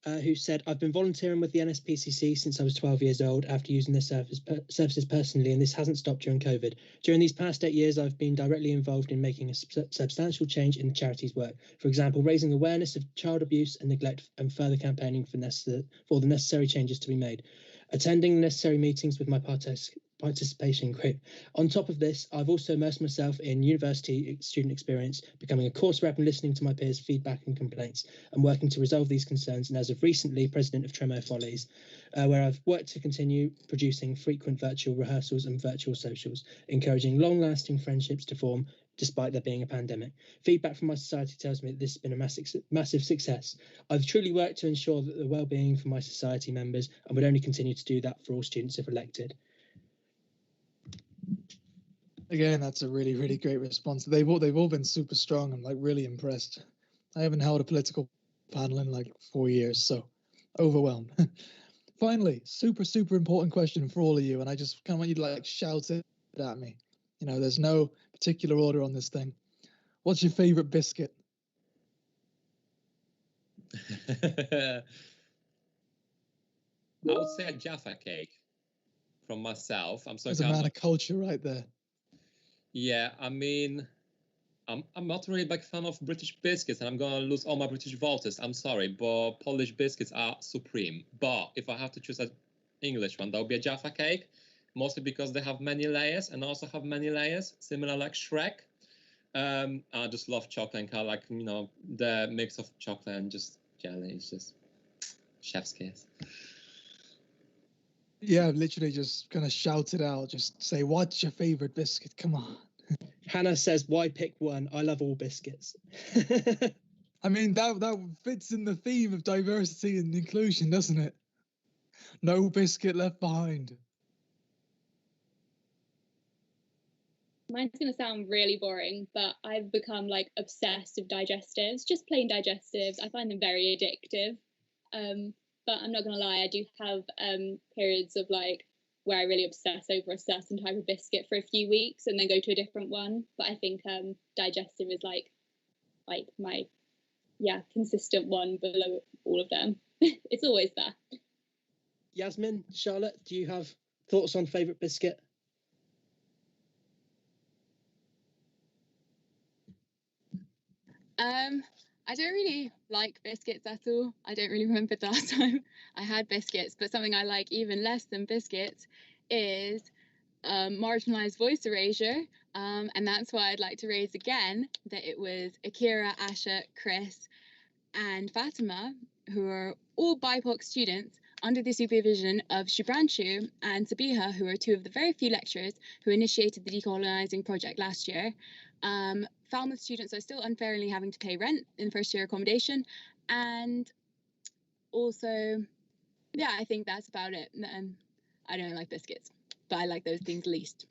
Speaker 2: who said, I've been volunteering with the NSPCC since I was 12 years old after using their services personally, and this hasn't stopped during COVID. During these past 8 years, I've been directly involved in making a substantial change in the charity's work. For example, raising awareness of child abuse and neglect and further campaigning for the necessary changes to be made. Attending the necessary meetings with my participation group. On top of this, I've also immersed myself in university student experience, becoming a course rep and listening to my peers' feedback and complaints, and working to resolve these concerns, and as of recently, President of Tremo Follies, where I've worked to continue producing frequent virtual rehearsals and virtual socials, encouraging long-lasting friendships to form despite there being a pandemic. Feedback from my society tells me that this has been a massive success. I've truly worked to ensure that the well-being for my society members, and would only continue to do that for all students if elected.
Speaker 15: Again, that's a really, really great response. They've all been super strong. I'm like really impressed. I haven't held a political panel in like 4 years, so overwhelmed. Finally, super, super important question for all of you, and I just kind of want you to like shout it at me. There's no particular order on this thing. What's your favorite biscuit?
Speaker 16: I would say a Jaffa cake from myself.
Speaker 15: There's a man of culture right there.
Speaker 16: Yeah, I mean, I'm not really a big fan of British biscuits, and I'm gonna lose all my British voters. I'm sorry, but Polish biscuits are supreme. But if I have to choose an English one, that would be a Jaffa cake, mostly because they have many layers and also have many layers, similar like Shrek. I just love chocolate and kind of like, the mix of chocolate and just jelly is just chef's kiss.
Speaker 15: Yeah, literally just kind of shout it out. Just say, what's your favorite biscuit? Come on.
Speaker 2: Hannah says, why pick one? I love all biscuits.
Speaker 15: I mean, that fits in the theme of diversity and inclusion, doesn't it? No biscuit left behind.
Speaker 18: Mine's going to sound really boring, but I've become like obsessed with digestives, just plain digestives. I find them very addictive. But I'm not going to lie, I do have periods of like where I really obsess over a certain type of biscuit for a few weeks and then go to a different one. But I think digestive is like my consistent one below all of them. It's always there.
Speaker 2: Yasmin, Charlotte, do you have thoughts on favourite biscuit?
Speaker 19: I don't really like biscuits at all. I don't really remember the last time I had biscuits, but something I like even less than biscuits is marginalized voice erasure. And that's why I'd like to raise again that it was Akira, Asha, Chris, and Fatima, who are all BIPOC students, under the supervision of Shubhranshu and Sabiha, who are two of the very few lecturers who initiated the decolonizing project last year. Falmouth students are still unfairly having to pay rent in first year accommodation. And also, yeah, I think that's about it. I don't like biscuits, but I like those things least.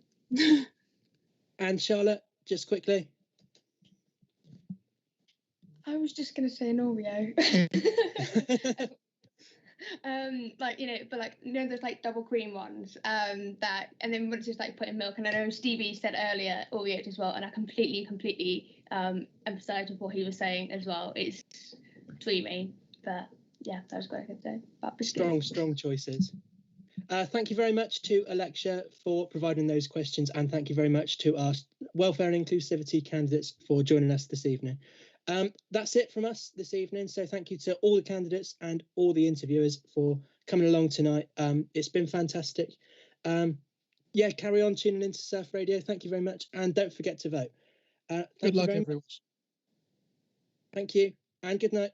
Speaker 2: And Charlotte, just quickly.
Speaker 17: I was just going to say an Oreo. Those like double cream ones and then once it's like put in milk, and I know Stevie said earlier Oreos as well, and I completely emphasize with what he was saying as well. It's dreamy, but yeah, that was what I could say about biscuits.
Speaker 2: Strong choices. Thank you very much to Alexia for providing those questions, and thank you very much to our welfare and inclusivity candidates for joining us this evening. That's it from us this evening. So thank you to all the candidates and all the interviewers for coming along tonight. It's been fantastic. Yeah, carry on tuning into Surf Radio. Thank you very much, and don't forget to vote.
Speaker 15: Good luck, everyone.
Speaker 2: Thank you, and good night.